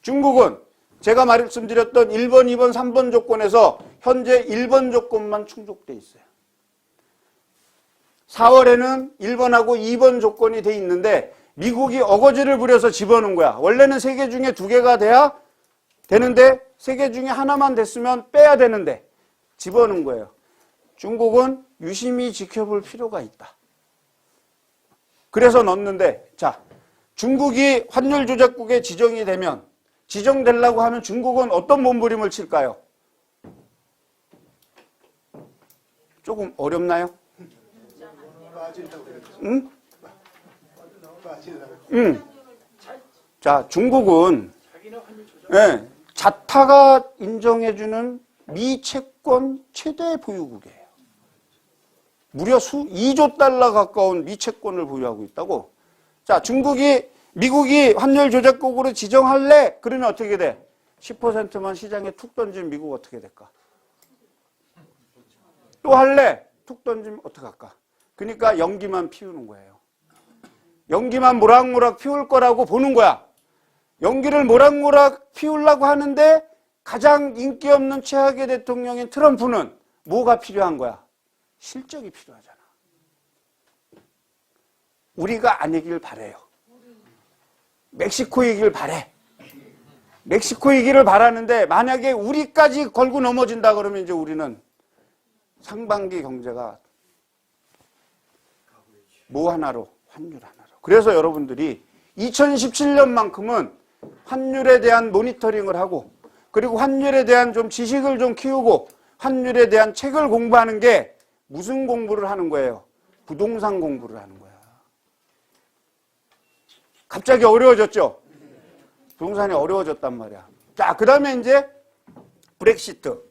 중국은 제가 말씀드렸던 1번, 2번, 3번 조건에서 현재 1번 조건만 충족돼 있어요. 4월에는 1번하고 2번 조건이 돼 있는데 미국이 어거지를 부려서 집어넣은 거야. 원래는 3개 중에 2개가 돼야 되는데 3개 중에 하나만 됐으면 빼야 되는데 집어넣은 거예요. 중국은 유심히 지켜볼 필요가 있다. 그래서 넣었는데 자, 중국이 환율 조작국에 지정이 되면 지정되려고 하면 중국은 어떤 몸부림을 칠까요? 조금 어렵나요? 응? 응. 자, 중국은 네, 자타가 인정해주는 미채권 최대 보유국이에요. 무려 2조 달러 가까운 미채권을 보유하고 있다고. 자, 미국이 환율 조작국으로 지정할래? 그러면 어떻게 돼? 10%만 시장에 툭 던지면 미국 어떻게 될까? 또 할래? 툭 던지면 어떡할까? 그러니까 연기만 피우는 거예요. 연기만 모락모락 피울 거라고 보는 거야. 연기를 모락모락 피우려고 하는데 가장 인기 없는 최악의 대통령인 트럼프는 뭐가 필요한 거야? 실적이 필요하잖아. 우리가 아니길 바래요. 멕시코이길 바래. 멕시코이기를 바라는데 만약에 우리까지 걸고 넘어진다 그러면 이제 우리는 상반기 경제가 뭐 하나로? 환율 하나로. 그래서 여러분들이 2017년만큼은 환율에 대한 모니터링을 하고 그리고 환율에 대한 좀 지식을 좀 키우고 환율에 대한 책을 공부하는 게 무슨 공부를 하는 거예요? 부동산 공부를 하는 거야. 갑자기 어려워졌죠? 부동산이 어려워졌단 말이야. 자, 그 다음에 이제 브렉시트.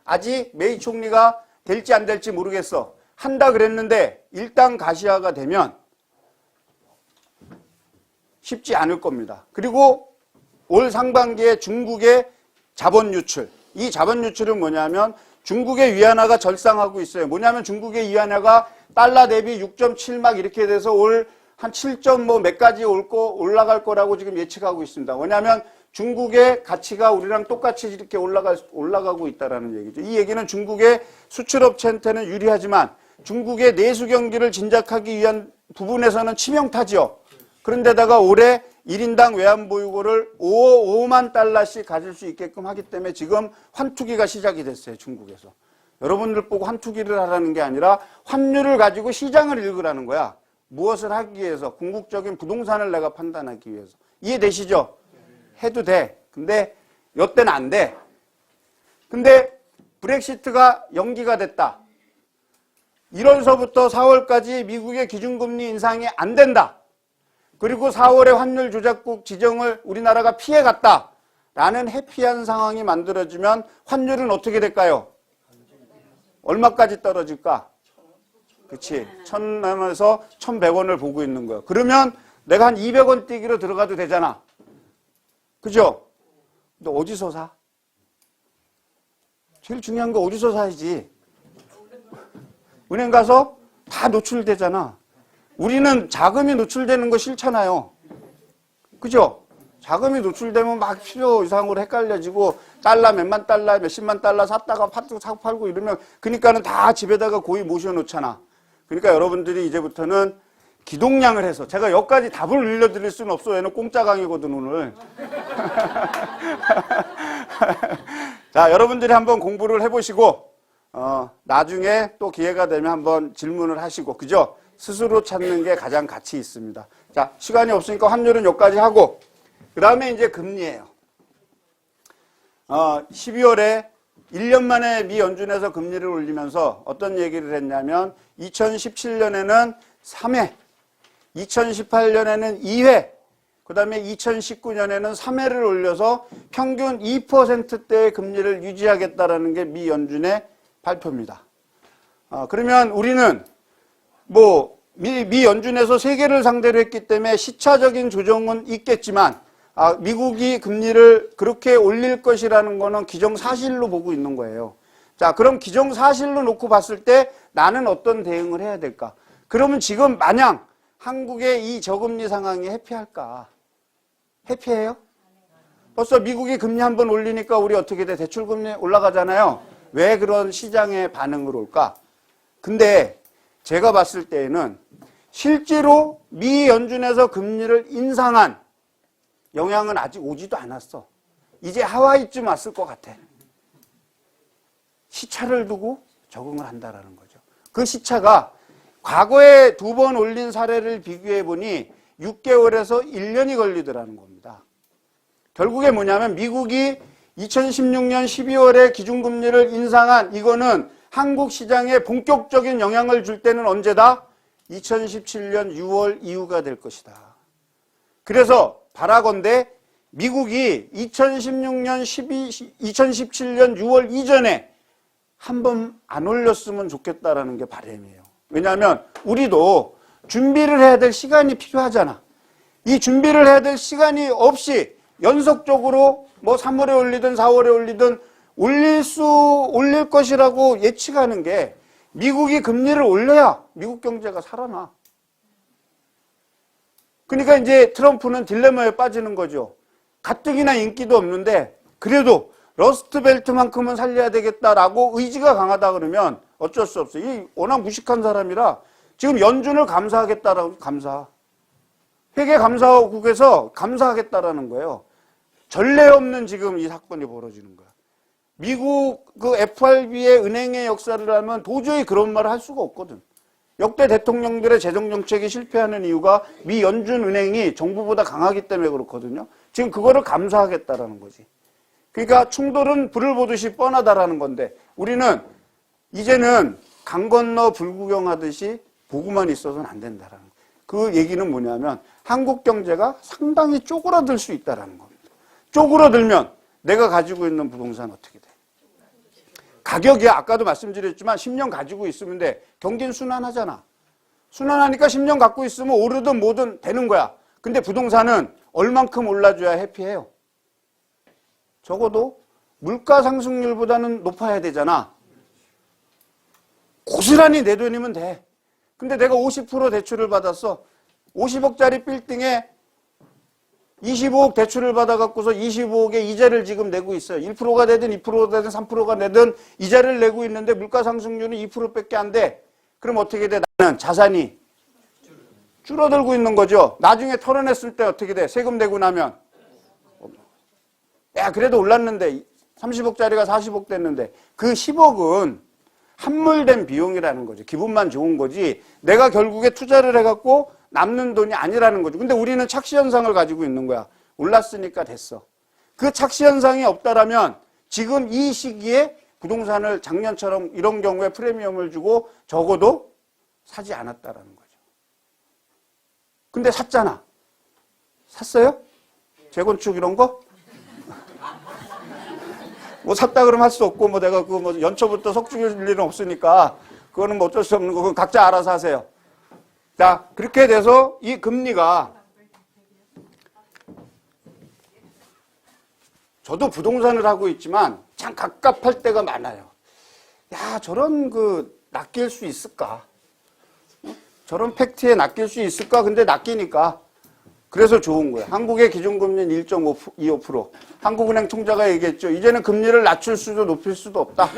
아직 메이 총리가 될지 안 될지 모르겠어. 한다 그랬는데 일단 가시화가 되면 쉽지 않을 겁니다. 그리고 올 상반기에 중국의 자본 유출. 이 자본 유출은 뭐냐면 중국의 위안화가 절상하고 있어요. 뭐냐면 중국의 위안화가 달러 대비 6.7 막 이렇게 돼서 올 한 7점 뭐 몇 가지 올라갈 거라고 지금 예측하고 있습니다. 왜냐하면 중국의 가치가 우리랑 똑같이 이렇게 올라가고 있다라는 얘기죠. 이 얘기는 중국의 수출업체한테는 유리하지만 중국의 내수 경기를 진작하기 위한 부분에서는 치명타죠. 그런데다가 올해 1인당 외환보유고를 5만 달러씩 가질 수 있게끔 하기 때문에 지금 환투기가 시작이 됐어요. 중국에서. 여러분들 보고 환투기를 하라는 게 아니라 환율을 가지고 시장을 읽으라는 거야. 무엇을 하기 위해서? 궁극적인 부동산을 내가 판단하기 위해서. 이해되시죠? 해도 돼. 근데 이때는 안 돼. 근데 브렉시트가 연기가 됐다. 1월서부터 4월까지 미국의 기준금리 인상이 안 된다. 그리고 4월에 환율 조작국 지정을 우리나라가 피해갔다. 라는 해피한 상황이 만들어지면 환율은 어떻게 될까요? 얼마까지 떨어질까? 그치. 1,000원에서 1,100원을 보고 있는 거예요. 그러면 내가 한 200원 뛰기로 들어가도 되잖아. 그죠? 너 어디서 사? 제일 중요한 거 어디서 사야지. 은행 가서 다 노출되잖아. 우리는 자금이 노출되는 거 싫잖아요. 그죠? 자금이 노출되면 막 필요 이상으로 헷갈려지고 달러 몇만 달러 몇십만 달러 샀다가 사고 팔고 이러면 그러니까는 다 집에다가 고이 모셔놓잖아. 그러니까 여러분들이 이제부터는 기동량을 해서 제가 여기까지 답을 올려드릴 수는 없어요. 얘는 공짜 강의거든 오늘. 자, 여러분들이 한번 공부를 해보시고 나중에 또 기회가 되면 한번 질문을 하시고 그죠? 스스로 찾는 게 가장 가치 있습니다. 자, 시간이 없으니까 환율은 여기까지 하고 그 다음에 이제 금리예요. 12월에 1년 만에 미 연준에서 금리를 올리면서 어떤 얘기를 했냐면 2017년에는 3회, 2018년에는 2회, 그 다음에 2019년에는 3회를 올려서 평균 2%대의 금리를 유지하겠다라는 게 미 연준의 발표입니다. 그러면 우리는 미 연준에서 세계를 상대로 했기 때문에 시차적인 조정은 있겠지만 미국이 금리를 그렇게 올릴 것이라는 거는 기정사실로 보고 있는 거예요. 자, 그럼 기정사실로 놓고 봤을 때 나는 어떤 대응을 해야 될까? 그러면 지금 마냥 한국의 이 저금리 상황이 해피할까? 해피해요? 벌써 미국이 금리 한번 올리니까 우리 어떻게 돼? 대출금리 올라가잖아요. 왜 그런 시장의 반응을 올까? 근데 제가 봤을 때에는 실제로 미 연준에서 금리를 인상한 영향은 아직 오지도 않았어. 이제 하와이쯤 왔을 것 같아. 시차를 두고 적응을 한다라는 거죠. 그 시차가 과거에 2번 올린 사례를 비교해 보니 6개월에서 1년이 걸리더라는 겁니다. 결국에 뭐냐면 미국이 2016년 12월에 기준금리를 인상한 이거는 한국 시장에 본격적인 영향을 줄 때는 언제다? 2017년 6월 이후가 될 것이다. 그래서 바라건대 미국이 2017년 6월 이전에 한 번 안 올렸으면 좋겠다라는 게 바람이에요. 왜냐하면 우리도 준비를 해야 될 시간이 필요하잖아. 이 준비를 해야 될 시간이 없이 연속적으로 3월에 올리든 4월에 올리든 올릴 것이라고 예측하는 게 미국이 금리를 올려야 미국 경제가 살아나. 그러니까 이제 트럼프는 딜레마에 빠지는 거죠. 가뜩이나 인기도 없는데 그래도 러스트벨트만큼은 살려야 되겠다라고 의지가 강하다 그러면 어쩔 수 없어요. 이 워낙 무식한 사람이라 지금 연준을 감사하겠다라고 회계감사국에서 감사하겠다라는 거예요. 전례 없는 지금 이 사건이 벌어지는 거야. 미국 그 FRB의 은행의 역사를 하면 도저히 그런 말을 할 수가 없거든. 역대 대통령들의 재정정책이 실패하는 이유가 미 연준은행이 정부보다 강하기 때문에 그렇거든요. 지금 그거를 감사하겠다라는 거지. 그러니까 충돌은 불을 보듯이 뻔하다라는 건데 우리는 이제는 강 건너 불구경하듯이 보고만 있어서는 안 된다라는 거예요. 그 얘기는 뭐냐면 한국 경제가 상당히 쪼그라들 수 있다라는 겁니다. 쪼그라들면 내가 가지고 있는 부동산 어떻게 돼? 가격이 아까도 말씀드렸지만 10년 가지고 있으면 돼. 경기는 순환하잖아. 순환하니까 10년 갖고 있으면 오르든 뭐든 되는 거야. 근데 부동산은 얼만큼 올라줘야 해피해요? 적어도 물가 상승률보다는 높아야 되잖아. 고스란히 내 돈이면 돼. 근데 내가 50% 대출을 받았어. 50억짜리 빌딩에 25억 대출을 받아갖고서 25억의 이자를 지금 내고 있어요. 1%가 되든 2%가 되든 3%가 되든 이자를 내고 있는데 물가 상승률은 2%밖에 안 돼. 그럼 어떻게 돼? 나는 자산이 줄어들고 있는 거죠. 나중에 털어냈을 때 어떻게 돼? 세금 내고 나면. 야, 그래도 올랐는데 30억짜리가 40억 됐는데 그 10억은 함몰된 비용이라는 거죠. 기분만 좋은 거지 내가 결국에 투자를 해갖고 남는 돈이 아니라는 거죠. 근데 우리는 착시현상을 가지고 있는 거야. 올랐으니까 됐어. 그 착시현상이 없다라면 지금 이 시기에 부동산을 작년처럼 이런 경우에 프리미엄을 주고 적어도 사지 않았다라는 거죠. 근데 샀잖아. 샀어요? 재건축 이런 거? 뭐 샀다 그러면 할 수 없고 뭐 내가 그 뭐 연초부터 석 죽일 일은 없으니까 그거는 뭐 어쩔 수 없는 거고 각자 알아서 하세요. 자, 그렇게 돼서 이 금리가 저도 부동산을 하고 있지만 참 갑갑할 때가 많아요. 야, 저런 낚일 수 있을까? 저런 팩트에 낚일 수 있을까? 근데 낚이니까 그래서 좋은 거예요. 한국의 기준금리는 1.25%. 한국은행 총재가 얘기했죠. 이제는 금리를 낮출 수도 높일 수도 없다.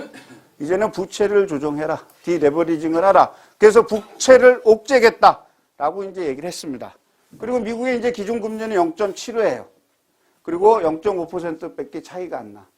이제는 부채를 조정해라. 디레버리징을 하라. 그래서 부채를 옥죄겠다라고 이제 얘기를 했습니다. 그리고 미국의 이제 기준금리는 0.75예요. 그리고 0.5%밖에 차이가 안 나.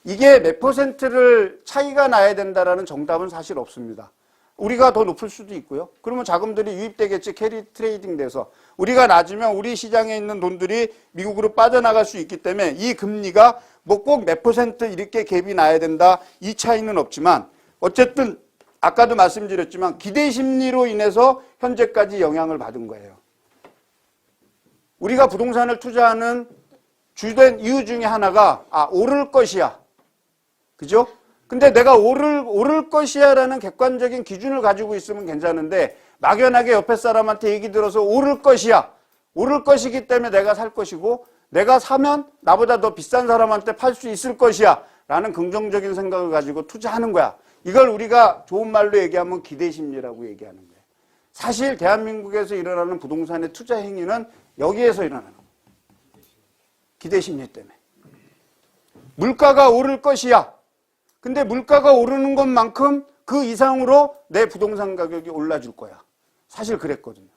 이게 몇 퍼센트를 차이가 나야 된다라는 정답은 사실 없습니다. 우리가 더 높을 수도 있고요. 그러면 자금들이 유입되겠지. 캐리 트레이딩 돼서. 우리가 낮으면 우리 시장에 있는 돈들이 미국으로 빠져나갈 수 있기 때문에 이 금리가 뭐 꼭 몇 퍼센트 이렇게 갭이 나야 된다. 이 차이는 없지만 어쨌든 아까도 말씀드렸지만 기대 심리로 인해서 현재까지 영향을 받은 거예요. 우리가 부동산을 투자하는 주된 이유 중에 하나가 오를 것이야. 그죠? 근데 내가 오를 것이야 라는 객관적인 기준을 가지고 있으면 괜찮은데 막연하게 옆에 사람한테 얘기 들어서 오를 것이야. 오를 것이기 때문에 내가 살 것이고 내가 사면 나보다 더 비싼 사람한테 팔 수 있을 것이야 라는 긍정적인 생각을 가지고 투자하는 거야. 이걸 우리가 좋은 말로 얘기하면 기대심리라고 얘기하는 거예요. 사실 대한민국에서 일어나는 부동산의 투자 행위는 여기에서 일어나는 거예요. 기대심리 때문에. 물가가 오를 것이야. 근데 물가가 오르는 것만큼 그 이상으로 내 부동산 가격이 올라줄 거야. 사실 그랬거든요.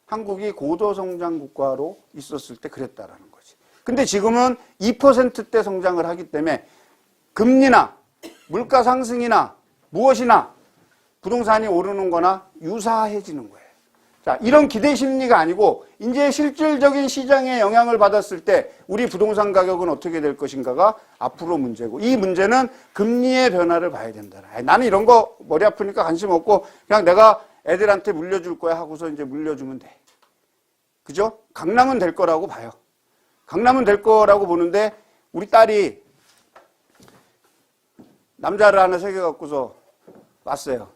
한국이 고도성장 국가로 있었을 때 그랬다라는 거지. 근데 지금은 2%대 성장을 하기 때문에 금리나 물가 상승이나 무엇이나 부동산이 오르는 거나 유사해지는 거예요. 자, 이런 기대 심리가 아니고 이제 실질적인 시장에 영향을 받았을 때 우리 부동산 가격은 어떻게 될 것인가가 앞으로 문제고 이 문제는 금리의 변화를 봐야 된다. 나는 이런 거 머리 아프니까 관심 없고 그냥 내가 애들한테 물려줄 거야 하고서 이제 물려주면 돼. 그죠? 강남은 될 거라고 봐요. 강남은 될 거라고 보는데 우리 딸이 남자를 하나 새겨 갖고서 왔어요.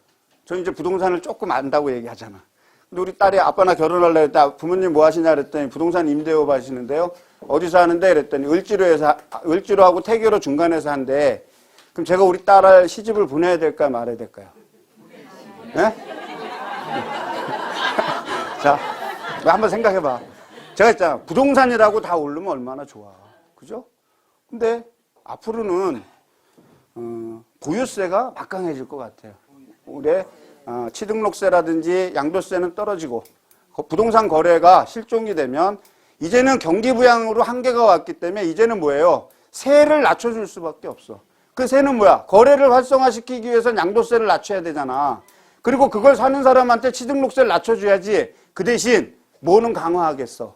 저 이제 부동산을 조금 안다고 얘기하잖아. 근데 우리 딸이 아빠 나 결혼하려고 했다. 부모님 뭐 하시냐 그랬더니 부동산 임대업 하시는데요. 어디서 하는데 그랬더니 을지로하고 태교로 중간에서 한대. 그럼 제가 우리 딸을 시집을 보내야 될까요? 말아야 될까요? 네? 자, 한번 생각해봐. 제가 했잖아. 부동산이라고 다 오르면 얼마나 좋아. 그죠? 근데 앞으로는 보유세가 막강해질 것 같아요. 올해 취등록세라든지 양도세는 떨어지고 부동산 거래가 실종이 되면 이제는 경기부양으로 한계가 왔기 때문에 이제는 뭐예요? 세를 낮춰줄 수밖에 없어. 그 세는 뭐야? 거래를 활성화시키기 위해서는 양도세를 낮춰야 되잖아. 그리고 그걸 사는 사람한테 취등록세를 낮춰줘야지. 그 대신 뭐는 강화하겠어?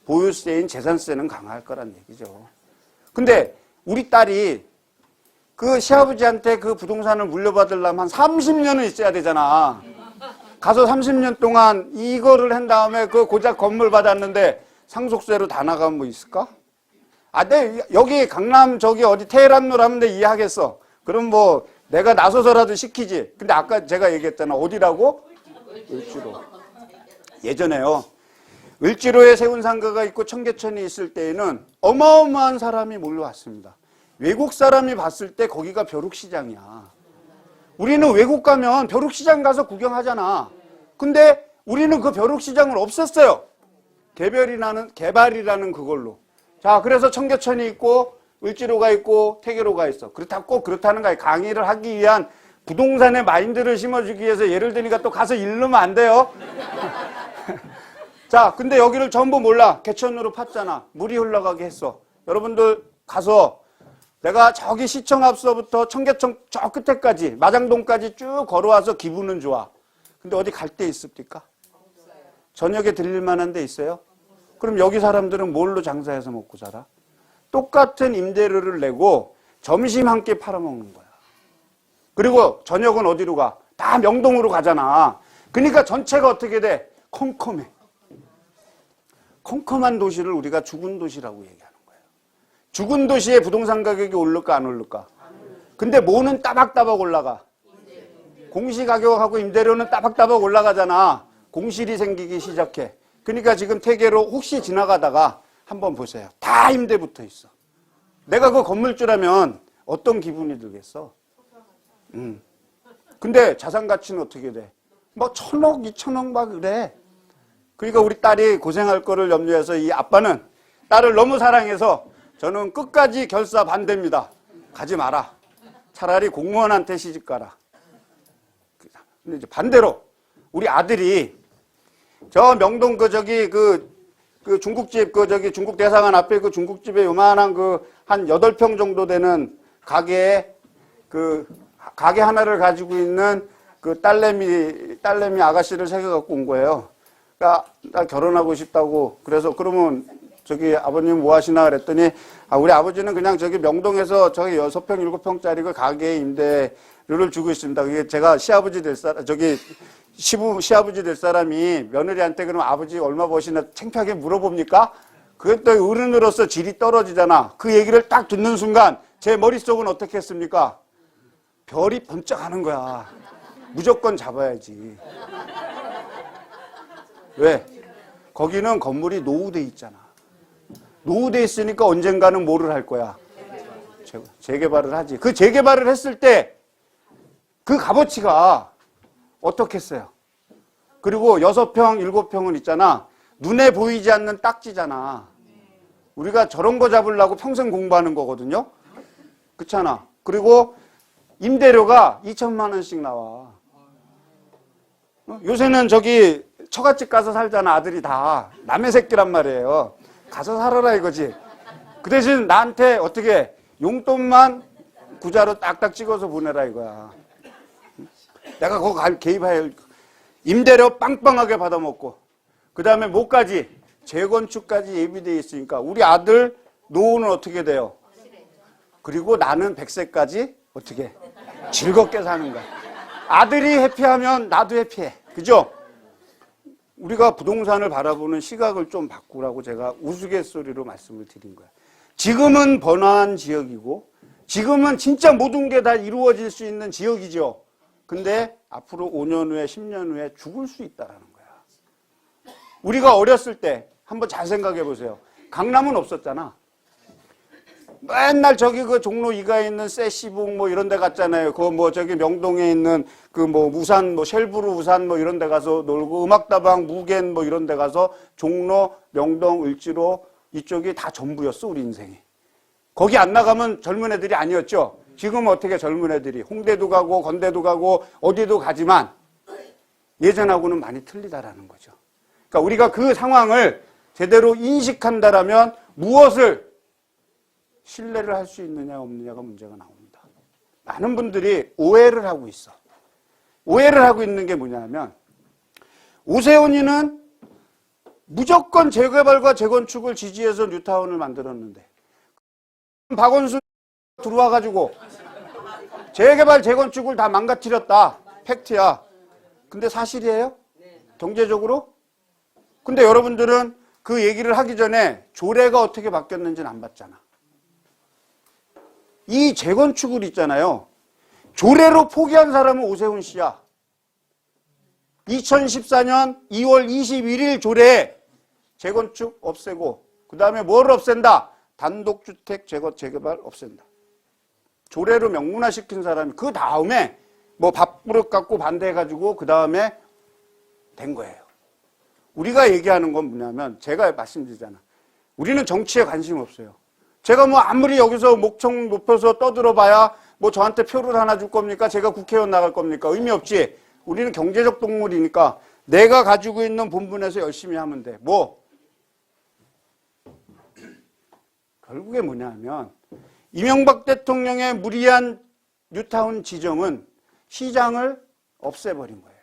보유세인 재산세는 강화할 거란 얘기죠. 근데 우리 딸이 그 시아버지한테 그 부동산을 물려받으려면 한 30년은 있어야 되잖아. 가서 30년 동안 이거를 한 다음에 그 고작 건물 받았는데 상속세로 다 나가면 뭐 있을까? 네, 여기 강남 저기 어디 테헤란로 하면 내 이해하겠어. 그럼 뭐 내가 나서서라도 시키지. 근데 아까 제가 얘기했잖아. 어디라고? 을지로. 예전에요. 을지로에 세운상가가 있고 청계천이 있을 때에는 어마어마한 사람이 몰려왔습니다. 외국 사람이 봤을 때 거기가 벼룩시장이야. 우리는 외국 가면 벼룩시장 가서 구경하잖아. 근데 우리는 그 벼룩시장을 없앴어요. 개발이라는 그걸로. 자, 그래서 청계천이 있고 을지로가 있고 태계로가 있어. 꼭 그렇다는 거야. 강의를 하기 위한 부동산의 마인드를 심어주기 위해서 예를 드니까 또 가서 잃으면 안 돼요. 자, 근데 여기를 전부 몰라. 개천으로 팠잖아. 물이 흘러가게 했어. 여러분들 가서 내가 저기 시청 앞서부터 청계천 저 끝에까지 마장동까지 쭉 걸어와서 기분은 좋아. 근데 어디 갈 데 있습니까? 저녁에 들릴 만한 데 있어요? 그럼 여기 사람들은 뭘로 장사해서 먹고 살아? 똑같은 임대료를 내고 점심 한 끼 팔아먹는 거야. 그리고 저녁은 어디로 가? 다 명동으로 가잖아. 그러니까 전체가 어떻게 돼? 컴컴해. 컴컴한 도시를 우리가 죽은 도시라고 얘기하는 거예요. 죽은 도시에 부동산 가격이 오를까 안 오를까? 근데 뭐는 따박따박 올라가? 공시가격하고 임대료는 따박따박 올라가잖아. 공실이 생기기 시작해. 그러니까 지금 태계로 혹시 지나가다가 한번 보세요. 다 임대 붙어 있어. 내가 그 건물주라면 어떤 기분이 들겠어? 근데 자산 가치는 어떻게 돼? 뭐 1,000억, 2,000억 막 그래. 그러니까 우리 딸이 고생할 거를 염려해서 이 아빠는 딸을 너무 사랑해서 저는 끝까지 결사 반대입니다. 가지 마라. 차라리 공무원한테 시집 가라. 근데 이제 반대로 우리 아들이 저 명동 그 중국집 중국 대사관 앞에 그 중국집에 요만한 한 8평 정도 되는 가게 하나를 가지고 있는 그 딸내미 아가씨를 새겨 갖고 온 거예요. 그러니까 나 결혼하고 싶다고. 그래서 그러면 저기 아버님 뭐 하시나 그랬더니 우리 아버지는 그냥 저기 명동에서 저기 6평, 7평짜리 그 가게 임대료를 주고 있습니다. 그게 제가 시아버지 될 사람이 며느리한테 그럼 아버지 얼마 버시나 창피하게 물어봅니까? 그게 또 어른으로서 질이 떨어지잖아. 그 얘기를 딱 듣는 순간 제 머릿속은 어떻게 했습니까? 별이 번쩍하는 거야. 무조건 잡아야지. 왜? 거기는 건물이 노후돼 있잖아. 노후돼 있으니까 언젠가는 뭐를 할 거야? 재개발을 하지. 그 재개발을 했을 때 그 값어치가 어떻겠어요? 그리고 6평, 7평은 있잖아. 눈에 보이지 않는 딱지잖아. 우리가 저런 거 잡으려고 평생 공부하는 거거든요. 그렇잖아. 그리고 임대료가 2천만 원씩 나와. 요새는 저기 처갓집 가서 살잖아. 아들이 다 남의 새끼란 말이에요. 가서 살아라 이거지. 그 대신 나한테 어떻게 용돈만 구자로 딱딱 찍어서 보내라 이거야. 내가 그거 개입할 임대료 빵빵하게 받아먹고 그 다음에 뭐까지? 재건축까지 예비되어 있으니까 우리 아들 노후는 어떻게 돼요? 그리고 나는 100세까지 어떻게? 즐겁게 사는 거야. 아들이 해피하면 나도 해피해. 그죠? 우리가 부동산을 바라보는 시각을 좀 바꾸라고 제가 우스갯소리로 말씀을 드린 거야. 지금은 번화한 지역이고 지금은 진짜 모든 게 다 이루어질 수 있는 지역이죠. 근데 앞으로 5년 후에 10년 후에 죽을 수 있다라는 거야. 우리가 어렸을 때 한번 잘 생각해 보세요. 강남은 없었잖아. 맨날 저기 그 종로 2가에 있는 세시봉 뭐 이런 데 갔잖아요. 그 뭐 저기 명동에 있는 그 뭐 우산 뭐 쉘브르 우산 뭐 이런 데 가서 놀고 음악다방 무겐 뭐 이런 데 가서 종로, 명동, 을지로 이쪽이 다 전부였어, 우리 인생이. 거기 안 나가면 젊은 애들이 아니었죠. 지금은 어떻게 젊은 애들이 홍대도 가고 건대도 가고 어디도 가지만 예전하고는 많이 틀리다라는 거죠. 그러니까 우리가 그 상황을 제대로 인식한다라면 무엇을 신뢰를 할 수 있느냐 없느냐가 문제가 나옵니다. 많은 분들이 오해를 하고 있어. 오해를 하고 있는 게 뭐냐면 오세훈이는 무조건 재개발과 재건축을 지지해서 뉴타운을 만들었는데 박원순 들어와가지고 재개발 재건축을 다 망가뜨렸다. 팩트야. 근데 사실이에요? 경제적으로? 근데 여러분들은 그 얘기를 하기 전에 조례가 어떻게 바뀌었는지는 안 봤잖아. 이 재건축을 있잖아요. 조례로 포기한 사람은 오세훈 씨야. 2014년 2월 21일 조례에 재건축 없애고 그 다음에 뭘 없앤다? 단독주택 재개발 없앤다. 조례로 명문화시킨 사람이 그 다음에 뭐 밥그릇 갖고 반대해가지고 그 다음에 된 거예요. 우리가 얘기하는 건 뭐냐면 제가 말씀드리잖아. 우리는 정치에 관심 없어요. 제가 뭐 아무리 여기서 목청 높여서 떠들어봐야 뭐 저한테 표를 하나 줄 겁니까? 제가 국회의원 나갈 겁니까? 의미 없지. 우리는 경제적 동물이니까 내가 가지고 있는 본분에서 열심히 하면 돼. 뭐? 결국에 뭐냐면 이명박 대통령의 무리한 뉴타운 지정은 시장을 없애버린 거예요.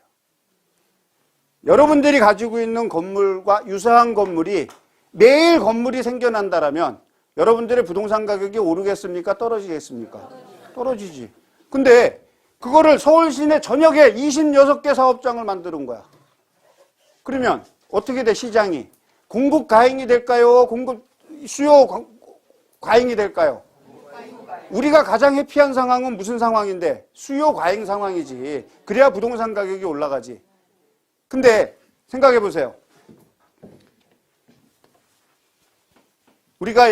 여러분들이 가지고 있는 건물과 유사한 건물이 매일 건물이 생겨난다라면 여러분들의 부동산 가격이 오르겠습니까? 떨어지겠습니까? 떨어지지. 근데 그거를 서울 시내 전역에 26개 사업장을 만드는 거야. 그러면 어떻게 돼 시장이? 공급 과잉이 될까요? 수요 과잉이 될까요? 우리가 가장 해피한 상황은 무슨 상황인데? 수요 과잉 상황이지. 그래야 부동산 가격이 올라가지. 근데 생각해 보세요. 우리가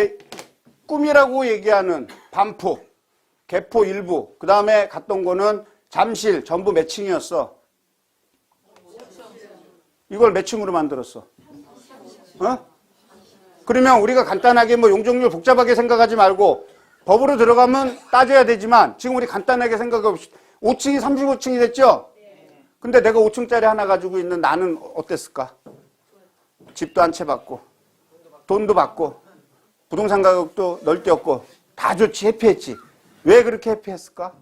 꿈이라고 얘기하는 반포, 개포 일부, 그 다음에 갔던 거는 잠실, 전부 몇 층이었어? 이걸 몇 층으로 만들었어? 어? 그러면 우리가 간단하게 뭐 용적률 복잡하게 생각하지 말고 법으로 들어가면 따져야 되지만 지금 우리 간단하게 생각해 봅시다. 5층이 35층이 됐죠? 근데 내가 5층짜리 하나 가지고 있는 나는 어땠을까? 집도 한 채 받고 돈도 받고 부동산 가격도 널뛰었고 다 좋지 해피했지. 왜 그렇게 해피했을까?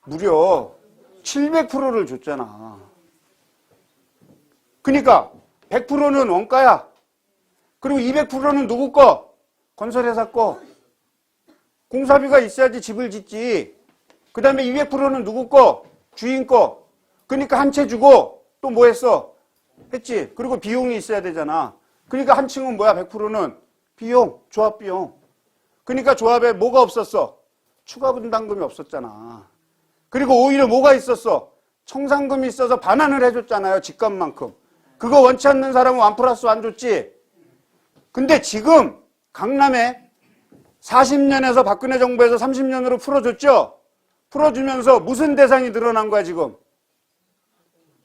무려 700%를 줬잖아. 그러니까 100%는 원가야. 그리고 200%는 누구 거? 건설회사 거. 공사비가 있어야지 집을 짓지. 그 다음에 200%는 누구 거? 주인 거. 그러니까 한 채 주고 또 뭐 했어? 했지. 그리고 비용이 있어야 되잖아. 그러니까 한 층은 뭐야? 100%는 비용, 조합 비용. 그러니까 조합에 뭐가 없었어? 추가 분담금이 없었잖아. 그리고 오히려 뭐가 있었어? 청산금이 있어서 반환을 해줬잖아요. 집값만큼. 그거 원치 않는 사람은 1+1 줬지. 근데 지금 강남에 40년에서 박근혜 정부에서 30년으로 풀어줬죠? 풀어주면서 무슨 대상이 늘어난 거야 지금?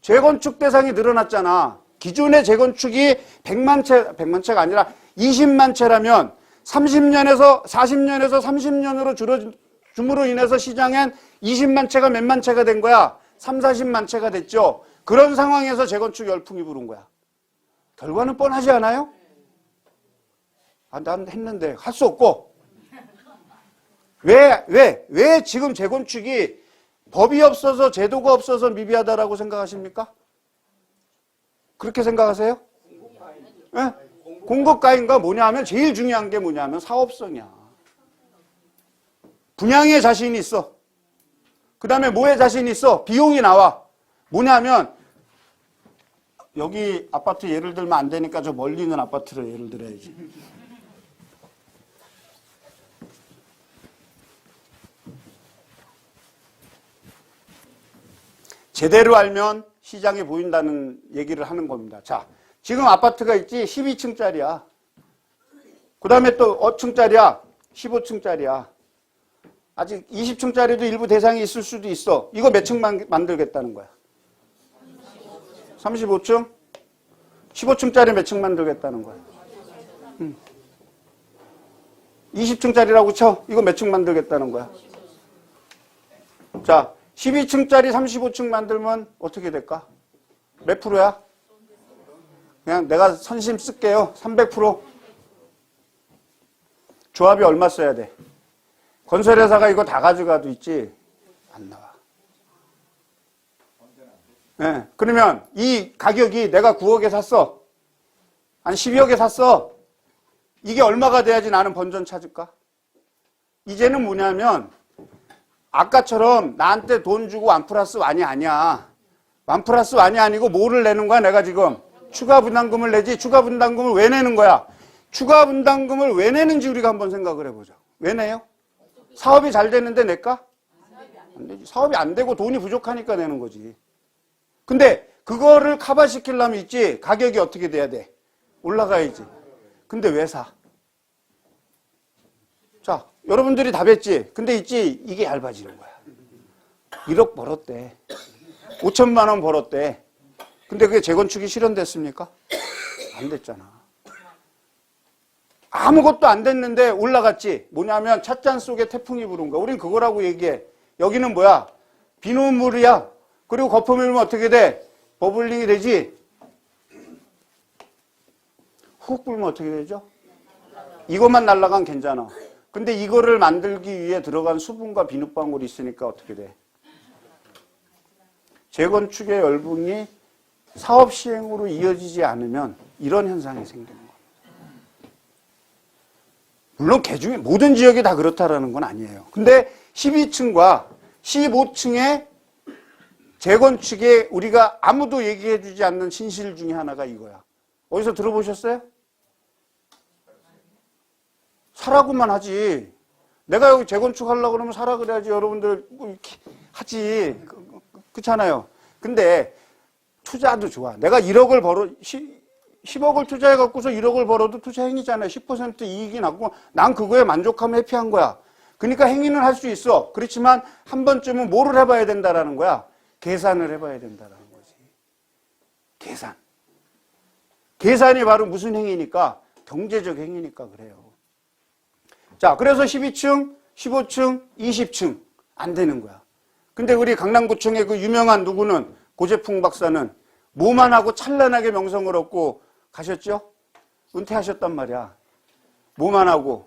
재건축 대상이 늘어났잖아. 기존의 재건축이 100만 채가 아니라 20만 채라면 40년에서 30년으로 줄어줌으로 인해서 시장엔 20만 채가 몇만 채가 된 거야. 3, 40만 채가 됐죠. 그런 상황에서 재건축 열풍이 부른 거야. 결과는 뻔하지 않아요? 아, 난 했는데 할 수 없고. 왜 지금 재건축이 법이 없어서 제도가 없어서 미비하다라고 생각하십니까? 그렇게 생각하세요? 네? 공급가인가 뭐냐면 제일 중요한 게 뭐냐면 사업성이야. 분양에 자신이 있어. 그 다음에 뭐에 자신이 있어? 비용이 나와. 뭐냐면 여기 아파트 예를 들면 안 되니까 저 멀리 있는 아파트를 예를 들어야지. 제대로 알면 시장에 보인다는 얘기를 하는 겁니다. 자, 지금 아파트가 있지 12층짜리야. 그 다음에 또 층짜리야? 15층짜리야. 아직 20층짜리도 일부 대상이 있을 수도 있어. 이거 몇 층 만들겠다는 거야? 35층? 15층짜리 몇 층 만들겠다는 거야? 20층짜리라고 쳐. 이거 몇 층 만들겠다는 거야? 자, 12층짜리 35층 만들면 어떻게 될까? 몇 프로야? 그냥 내가 선심 쓸게요. 300%. 조합이 얼마 써야 돼? 건설회사가 이거 다 가져가도 있지? 안 나와. 네, 그러면 이 가격이 내가 9억에 샀어. 한 12억에 샀어. 이게 얼마가 돼야지 나는 번전 찾을까? 이제는 뭐냐면 아까처럼 나한테 돈 주고 1 플러스 1이 아니야. 1 플러스 1이 아니고 뭐를 내는 거야 내가 지금? 추가 분담금을 내지. 추가 분담금을 왜 내는 거야? 추가 분담금을 왜 내는지 우리가 한번 생각을 해보자. 왜 내요? 사업이 잘 되는데 낼까? 안 되지. 사업이 안 되고 돈이 부족하니까 내는 거지. 근데 그거를 커버시키려면 있지. 가격이 어떻게 돼야 돼? 올라가야지. 근데 왜 사? 자, 여러분들이 답했지. 근데 있지. 이게 얇아지는 거야. 1억 벌었대. 5천만 원 벌었대. 근데 그게 재건축이 실현됐습니까? 안 됐잖아. 아무것도 안 됐는데 올라갔지. 뭐냐면 찻잔 속에 태풍이 부른 거야. 우린 그거라고 얘기해. 여기는 뭐야? 비눗물이야. 그리고 거품이 불면 어떻게 돼? 버블링이 되지? 훅 불면 어떻게 되죠? 이것만 날아간 괜찮아. 근데 이거를 만들기 위해 들어간 수분과 비눗방울이 있으니까 어떻게 돼? 재건축의 열붕이 사업 시행으로 이어지지 않으면 이런 현상이 생기는 거예요. 물론 개중에 모든 지역이 다 그렇다라는 건 아니에요. 근데 12층과 15층의 재건축에 우리가 아무도 얘기해 주지 않는 진실 중에 하나가 이거야. 어디서 들어보셨어요? 사라고만 하지. 내가 여기 재건축하려고 그러면 사라 그래야지 여러분들 뭐 이렇게 하지. 그렇잖아요. 근데 투자도 좋아. 내가 1억을 벌어 10억을 투자해 갖고서 1억을 벌어도 투자 행위잖아요. 10% 이익이 나고 난 그거에 만족하면 해피한 거야. 그러니까 행위는 할 수 있어. 그렇지만 한 번쯤은 뭐를 해봐야 된다라는 거야? 계산을 해봐야 된다라는 거지. 계산. 계산이 바로 무슨 행위니까? 경제적 행위니까 그래요. 자, 그래서 12층, 15층, 20층 안 되는 거야. 근데 우리 강남구청의 그 유명한 누구는 고재풍 박사는 뭐만 하고 찬란하게 명성을 얻고 가셨죠? 은퇴하셨단 말이야. 뭐만 하고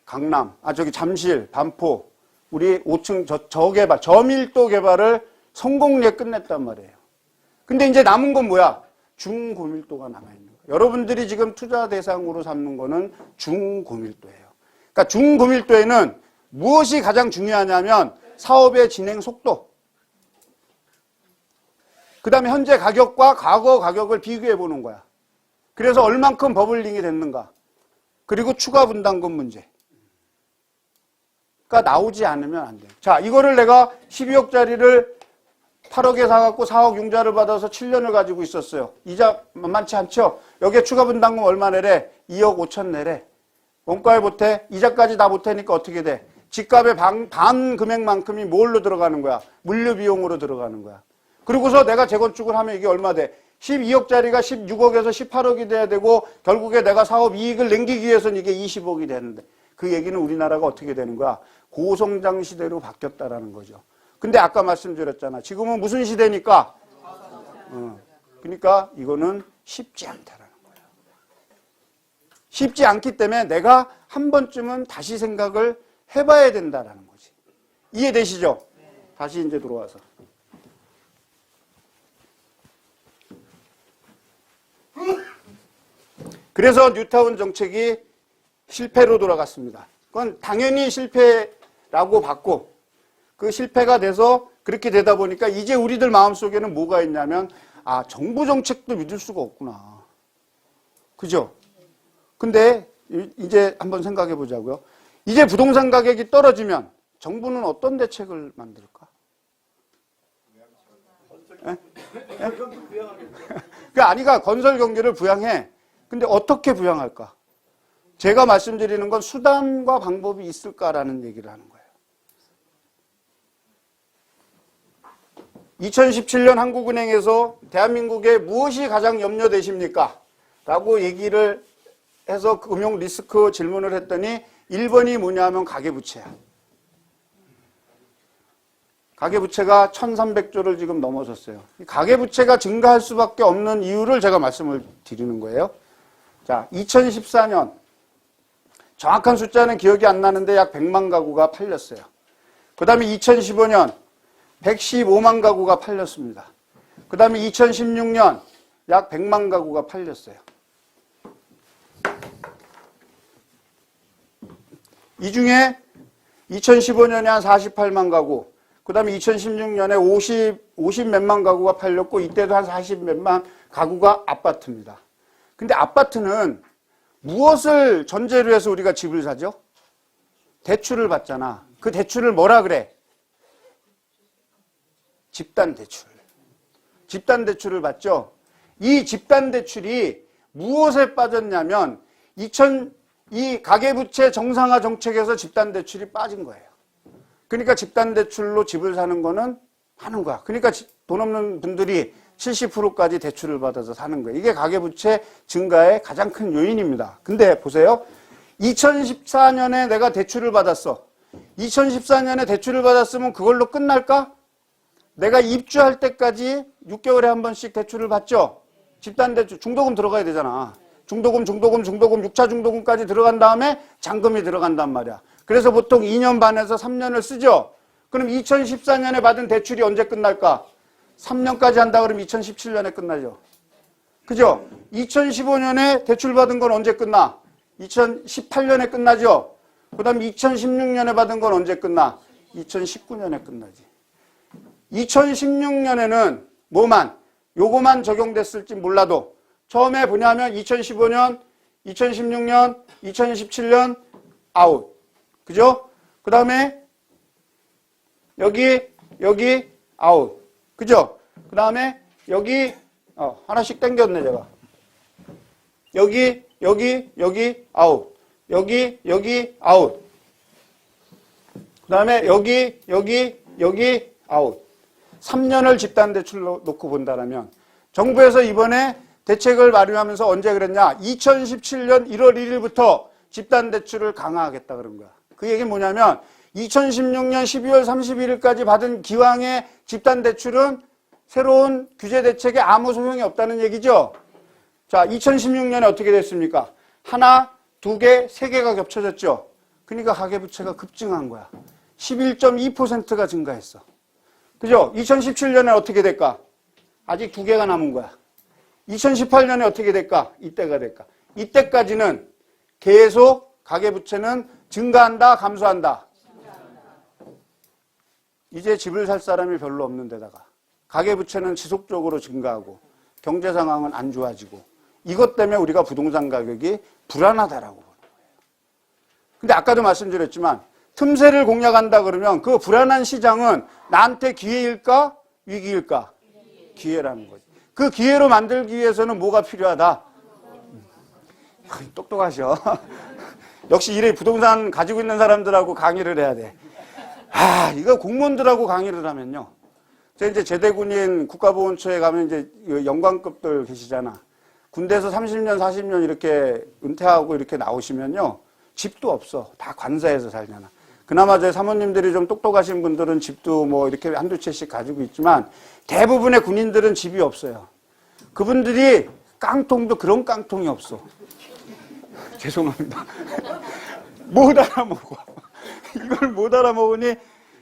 강남, 저기 잠실, 반포 우리 5층 저개발, 저밀도 개발을 성공리에 끝냈단 말이에요. 근데 이제 남은 건 뭐야? 중고밀도가 남아있는 거예요. 여러분들이 지금 투자 대상으로 삼는 거는 중고밀도예요. 그러니까 중고밀도에는 무엇이 가장 중요하냐면 사업의 진행 속도, 그 다음에 현재 가격과 과거 가격을 비교해 보는 거야. 그래서 얼만큼 버블링이 됐는가, 그리고 추가 분담금 문제. 그러니까 나오지 않으면 안 돼요. 자, 이거를 내가 12억짜리를 8억에 사갖고 4억 융자를 받아서 7년을 가지고 있었어요. 이자 만만치 않죠? 여기에 추가 분담금 얼마 내래? 2억 5천 내래. 원가에 못해? 이자까지 다 못하니까 어떻게 돼? 집값의 반 금액만큼이 뭘로 들어가는 거야? 물류 비용으로 들어가는 거야. 그리고서 내가 재건축을 하면 이게 얼마 돼? 12억짜리가 16억에서 18억이 돼야 되고 결국에 내가 사업 이익을 남기기 위해서는 이게 20억이 되는데 그 얘기는 우리나라가 어떻게 되는 거야? 고성장 시대로 바뀌었다라는 거죠. 근데 아까 말씀드렸잖아. 지금은 무슨 시대니까? 그러니까 이거는 쉽지 않다라는 거예요. 쉽지 않기 때문에 내가 한 번쯤은 다시 생각을 해봐야 된다라는 거지. 이해되시죠? 다시 이제 들어와서. 그래서 뉴타운 정책이 실패로 돌아갔습니다. 그건 당연히 실패라고 봤고 그 실패가 돼서 그렇게 되다 보니까 이제 우리들 마음속에는 뭐가 있냐면 정부 정책도 믿을 수가 없구나. 그죠? 근데 이제 한번 생각해 보자고요. 이제 부동산 가격이 떨어지면 정부는 어떤 대책을 만들까? 아니가 건설 경기를 부양해. 근데 어떻게 부양할까? 제가 말씀드리는 건 수단과 방법이 있을까라는 얘기를 하는 거예요. 2017년 한국은행에서 대한민국에 무엇이 가장 염려되십니까? 라고 얘기를 해서 금융 리스크 질문을 했더니 1번이 뭐냐 하면 가계부채야. 가계부채가 1300조를 지금 넘어섰어요. 가계부채가 증가할 수밖에 없는 이유를 제가 말씀을 드리는 거예요. 자, 2014년 정확한 숫자는 기억이 안 나는데 약 100만 가구가 팔렸어요. 그 다음에 2015년 115만 가구가 팔렸습니다. 그 다음에 2016년 약 100만 가구가 팔렸어요. 이 중에 2015년에 한 48만 가구, 그 다음에 2016년에 50 몇만 가구가 팔렸고, 이때도 한 40 몇만 가구가 아파트입니다. 근데 아파트는 무엇을 전제로 해서 우리가 집을 사죠? 대출을 받잖아. 그 대출을 뭐라 그래? 집단대출. 집단대출을 받죠? 이 집단대출이 무엇에 빠졌냐면, 이 가계부채 정상화 정책에서 집단대출이 빠진 거예요. 그러니까 집단대출로 집을 사는 거는 하는 거야. 그러니까 돈 없는 분들이 70%까지 대출을 받아서 사는 거예요. 이게 가계부채 증가의 가장 큰 요인입니다. 근데 보세요. 2014년에 내가 대출을 받았어. 2014년에 대출을 받았으면 그걸로 끝날까? 내가 입주할 때까지 6개월에 한 번씩 대출을 받죠. 집단대출, 중도금 들어가야 되잖아. 중도금, 6차 중도금까지 들어간 다음에 잔금이 들어간단 말이야. 그래서 보통 2년 반에서 3년을 쓰죠. 그럼 2014년에 받은 대출이 언제 끝날까? 3년까지 한다 그러면 2017년에 끝나죠. 그죠? 2015년에 대출 받은 건 언제 끝나? 2018년에 끝나죠. 그 다음에 2016년에 받은 건 언제 끝나? 2019년에 끝나지. 2016년에는 요거만 적용됐을지 몰라도 처음에 뭐냐면 2015년, 2016년, 2017년 아웃. 그죠? 그 다음에 여기 아웃. 그죠? 그 다음에 여기 하나씩 당겼네 제가. 여기 아웃. 여기 아웃. 그 다음에 여기 아웃. 3년을 집단대출로 놓고 본다면 정부에서 이번에 대책을 마련하면서 언제 그랬냐? 2017년 1월 1일부터 집단대출을 강화하겠다 그런 거야. 그 얘기는 뭐냐면 2016년 12월 31일까지 받은 기왕의 집단대출은 새로운 규제 대책에 아무 소용이 없다는 얘기죠. 자, 2016년에 어떻게 됐습니까? 하나, 두 개, 세 개가 겹쳐졌죠. 그러니까 가계부채가 급증한 거야. 11.2%가 증가했어. 그죠? 2017년에 어떻게 될까? 아직 두 개가 남은 거야. 2018년에 어떻게 될까? 이때가 될까? 이때까지는 계속 가계부채는 증가한다, 감소한다. 이제 집을 살 사람이 별로 없는 데다가 가계부채는 지속적으로 증가하고 경제 상황은 안 좋아지고 이것 때문에 우리가 부동산 가격이 불안하다라고 보는 거예요. 근데 아까도 말씀드렸지만 틈새를 공략한다 그러면 그 불안한 시장은 나한테 기회일까? 위기일까? 기회라는 거지. 그 기회로 만들기 위해서는 뭐가 필요하다? 똑똑하셔. 역시 이래 부동산 가지고 있는 사람들하고 강의를 해야 돼. 이거 공무원들하고 강의를 하면요. 제가 이제 제대군인 국가보훈처에 가면 이제 영관급들 계시잖아. 군대에서 30년, 40년 이렇게 은퇴하고 이렇게 나오시면요. 집도 없어. 다 관사에서 살잖아. 그나마 제 사모님들이 좀 똑똑하신 분들은 집도 뭐 이렇게 한두 채씩 가지고 있지만 대부분의 군인들은 집이 없어요. 그분들이 깡통도 그런 깡통이 없어. 죄송합니다. 못 알아먹어. 이걸 못 알아먹으니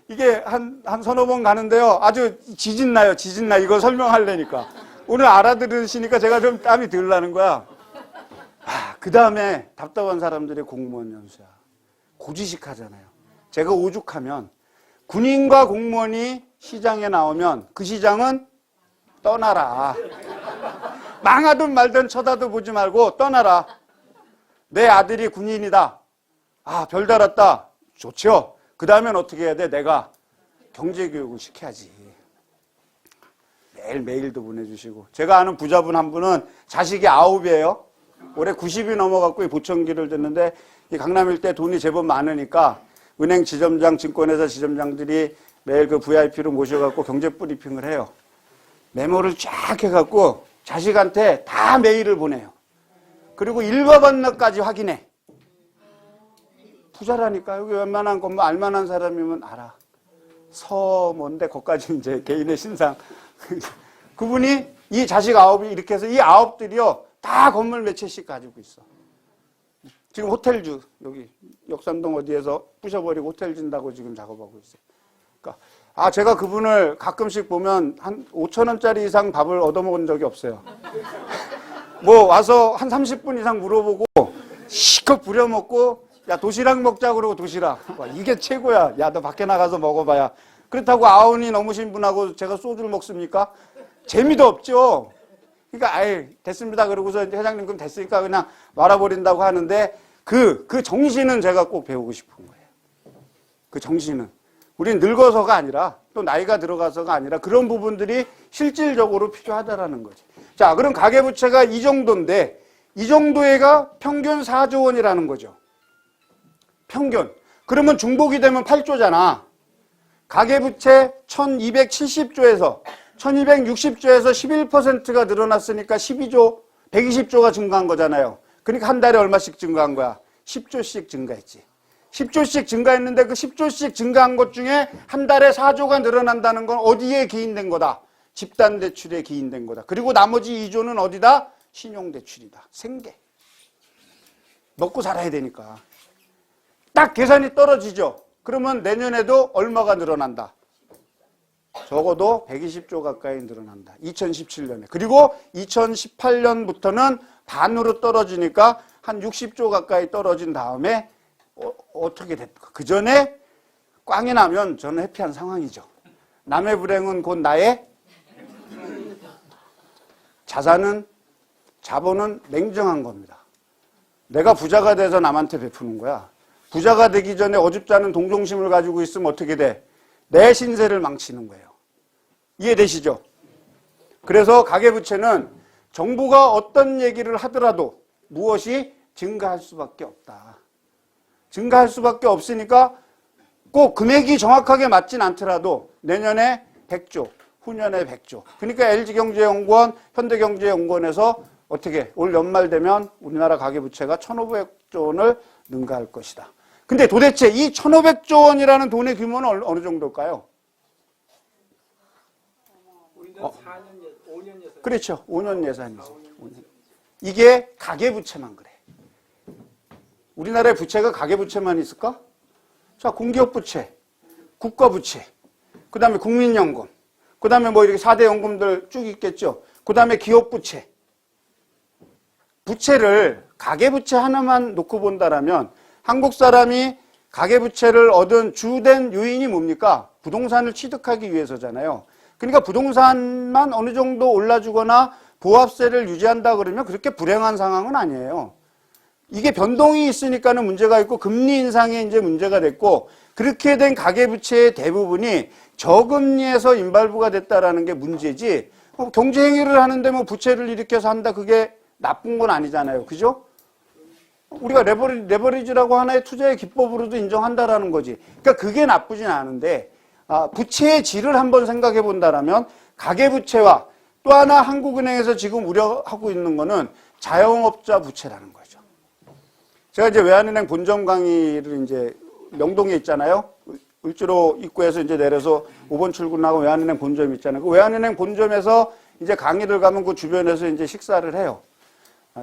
이게 한 서너 번 가는데요. 아주 지진나요. 지진나. 이거 설명하려니까. 오늘 알아들으시니까 제가 좀 땀이 덜 나는 거야. 그 다음에 답답한 사람들이 공무원 연수야. 고지식 하잖아요. 제가 오죽하면 군인과 공무원이 시장에 나오면 그 시장은 떠나라. 망하든 말든 쳐다도 보지 말고 떠나라. 내 아들이 군인이다. 별 달았다. 좋죠. 그 다음엔 어떻게 해야 돼? 내가 경제교육을 시켜야지. 매일 메일도 보내주시고. 제가 아는 부자분 한 분은 자식이 9이에요. 올해 90이 넘어갖고 보청기를 듣는데 이 강남 일대 돈이 제법 많으니까 은행 지점장, 증권회사 지점장들이 매일 그 VIP로 모셔갖고 경제 브리핑을 해요. 메모를 쫙 해갖고 자식한테 다 메일을 보내요. 그리고 일과반납까지 확인해. 부자라니까. 여기 웬만한 건 뭐 알만한 사람이면 알아. 뭔데 거기까지 이제 개인의 신상. 그분이 이 자식 9이 이렇게 해서 이 9들이요 다 건물 몇 채씩 가지고 있어. 지금 호텔주 여기 역삼동 어디에서 부셔버리고 호텔 진다고 지금 작업하고 있어요. 그러니까 제가 그분을 가끔씩 보면 한 5,000원짜리 이상 밥을 얻어먹은 적이 없어요. 뭐 와서 한 30분 이상 물어보고 시컷 부려먹고 야 도시락 먹자 그러고 도시락. 와, 이게 최고야. 야 너 밖에 나가서 먹어봐야. 그렇다고 아흔이 넘으신 분하고 제가 소주를 먹습니까? 재미도 없죠. 그러니까 아예 됐습니다. 그러고서 이제 회장님 그럼 됐으니까 그냥 말아버린다고 하는데 그 정신은 제가 꼭 배우고 싶은 거예요. 그 정신은. 우린 늙어서가 아니라 또 나이가 들어가서가 아니라 그런 부분들이 실질적으로 필요하다라는 거지. 자, 그럼 가계부채가 이 정도인데 이 정도가 평균 4조 원이라는 거죠. 평균. 그러면 중복이 되면 8조잖아. 가계부채 1270조에서 1260조에서 11%가 늘어났으니까 12조, 120조가 증가한 거잖아요. 그러니까 한 달에 얼마씩 증가한 거야? 10조씩 증가했지. 10조씩 증가했는데 그 10조씩 증가한 것 중에 한 달에 4조가 늘어난다는 건 어디에 기인된 거다? 집단대출에 기인된 거다. 그리고 나머지 2조는 어디다? 신용대출이다. 생계. 먹고 살아야 되니까. 딱 계산이 떨어지죠. 그러면 내년에도 얼마가 늘어난다? 적어도 120조 가까이 늘어난다. 2017년에. 그리고 2018년부터는 반으로 떨어지니까 한 60조 가까이 떨어진 다음에 어떻게 됐을까? 그 전에 꽝이 나면 저는 해피한 상황이죠. 남의 불행은 곧 나의 자본은 냉정한 겁니다. 내가 부자가 돼서 남한테 베푸는 거야. 부자가 되기 전에 어줍지 않은 동정심을 가지고 있으면 어떻게 돼? 내 신세를 망치는 거예요. 이해되시죠? 그래서 가계부채는 정부가 어떤 얘기를 하더라도 무엇이 증가할 수밖에 없다. 증가할 수밖에 없으니까 꼭 금액이 정확하게 맞진 않더라도 내년에 100조, 후년에 100조. 그러니까 LG경제연구원, 현대경제연구원에서 어떻게 올 연말 되면 우리나라 가계부채가 1,500조 원을 능가할 것이다. 근데 도대체 이 1,500조 원이라는 돈의 규모는 어느 정도일까요? 우리는 4년, 5년 예산. 그렇죠. 5년 예산이죠. 5년. 이게 가계부채만 그래. 우리나라의 부채가 가계부채만 있을까? 자, 공기업부채, 국가부채, 그 다음에 국민연금, 그 다음에 뭐 이렇게 4대 연금들 쭉 있겠죠. 그 다음에 기업부채. 부채를 가계부채 하나만 놓고 본다라면 한국 사람이 가계부채를 얻은 주된 요인이 뭡니까? 부동산을 취득하기 위해서잖아요. 그러니까 부동산만 어느 정도 올라주거나 보합세를 유지한다 그러면 그렇게 불행한 상황은 아니에요. 이게 변동이 있으니까는 문제가 있고 금리 인상에 이제 문제가 됐고 그렇게 된 가계부채의 대부분이 저금리에서 인발부가 됐다라는 게 문제지 경제행위를 하는데 뭐 부채를 일으켜서 한다 그게 나쁜 건 아니잖아요. 그죠? 우리가 레버리지라고 하나의 투자의 기법으로도 인정한다라는 거지. 그러니까 그게 나쁘진 않은데 부채의 질을 한번 생각해 본다라면 가계부채와 또 하나 한국은행에서 지금 우려하고 있는 거는 자영업자 부채라는 거죠. 제가 이제 외환은행 본점 강의를 이제 명동에 있잖아요. 을지로 입구에서 이제 내려서 5번 출근하고 외환은행 본점 있잖아요. 그 외환은행 본점에서 이제 강의를 가면 그 주변에서 이제 식사를 해요.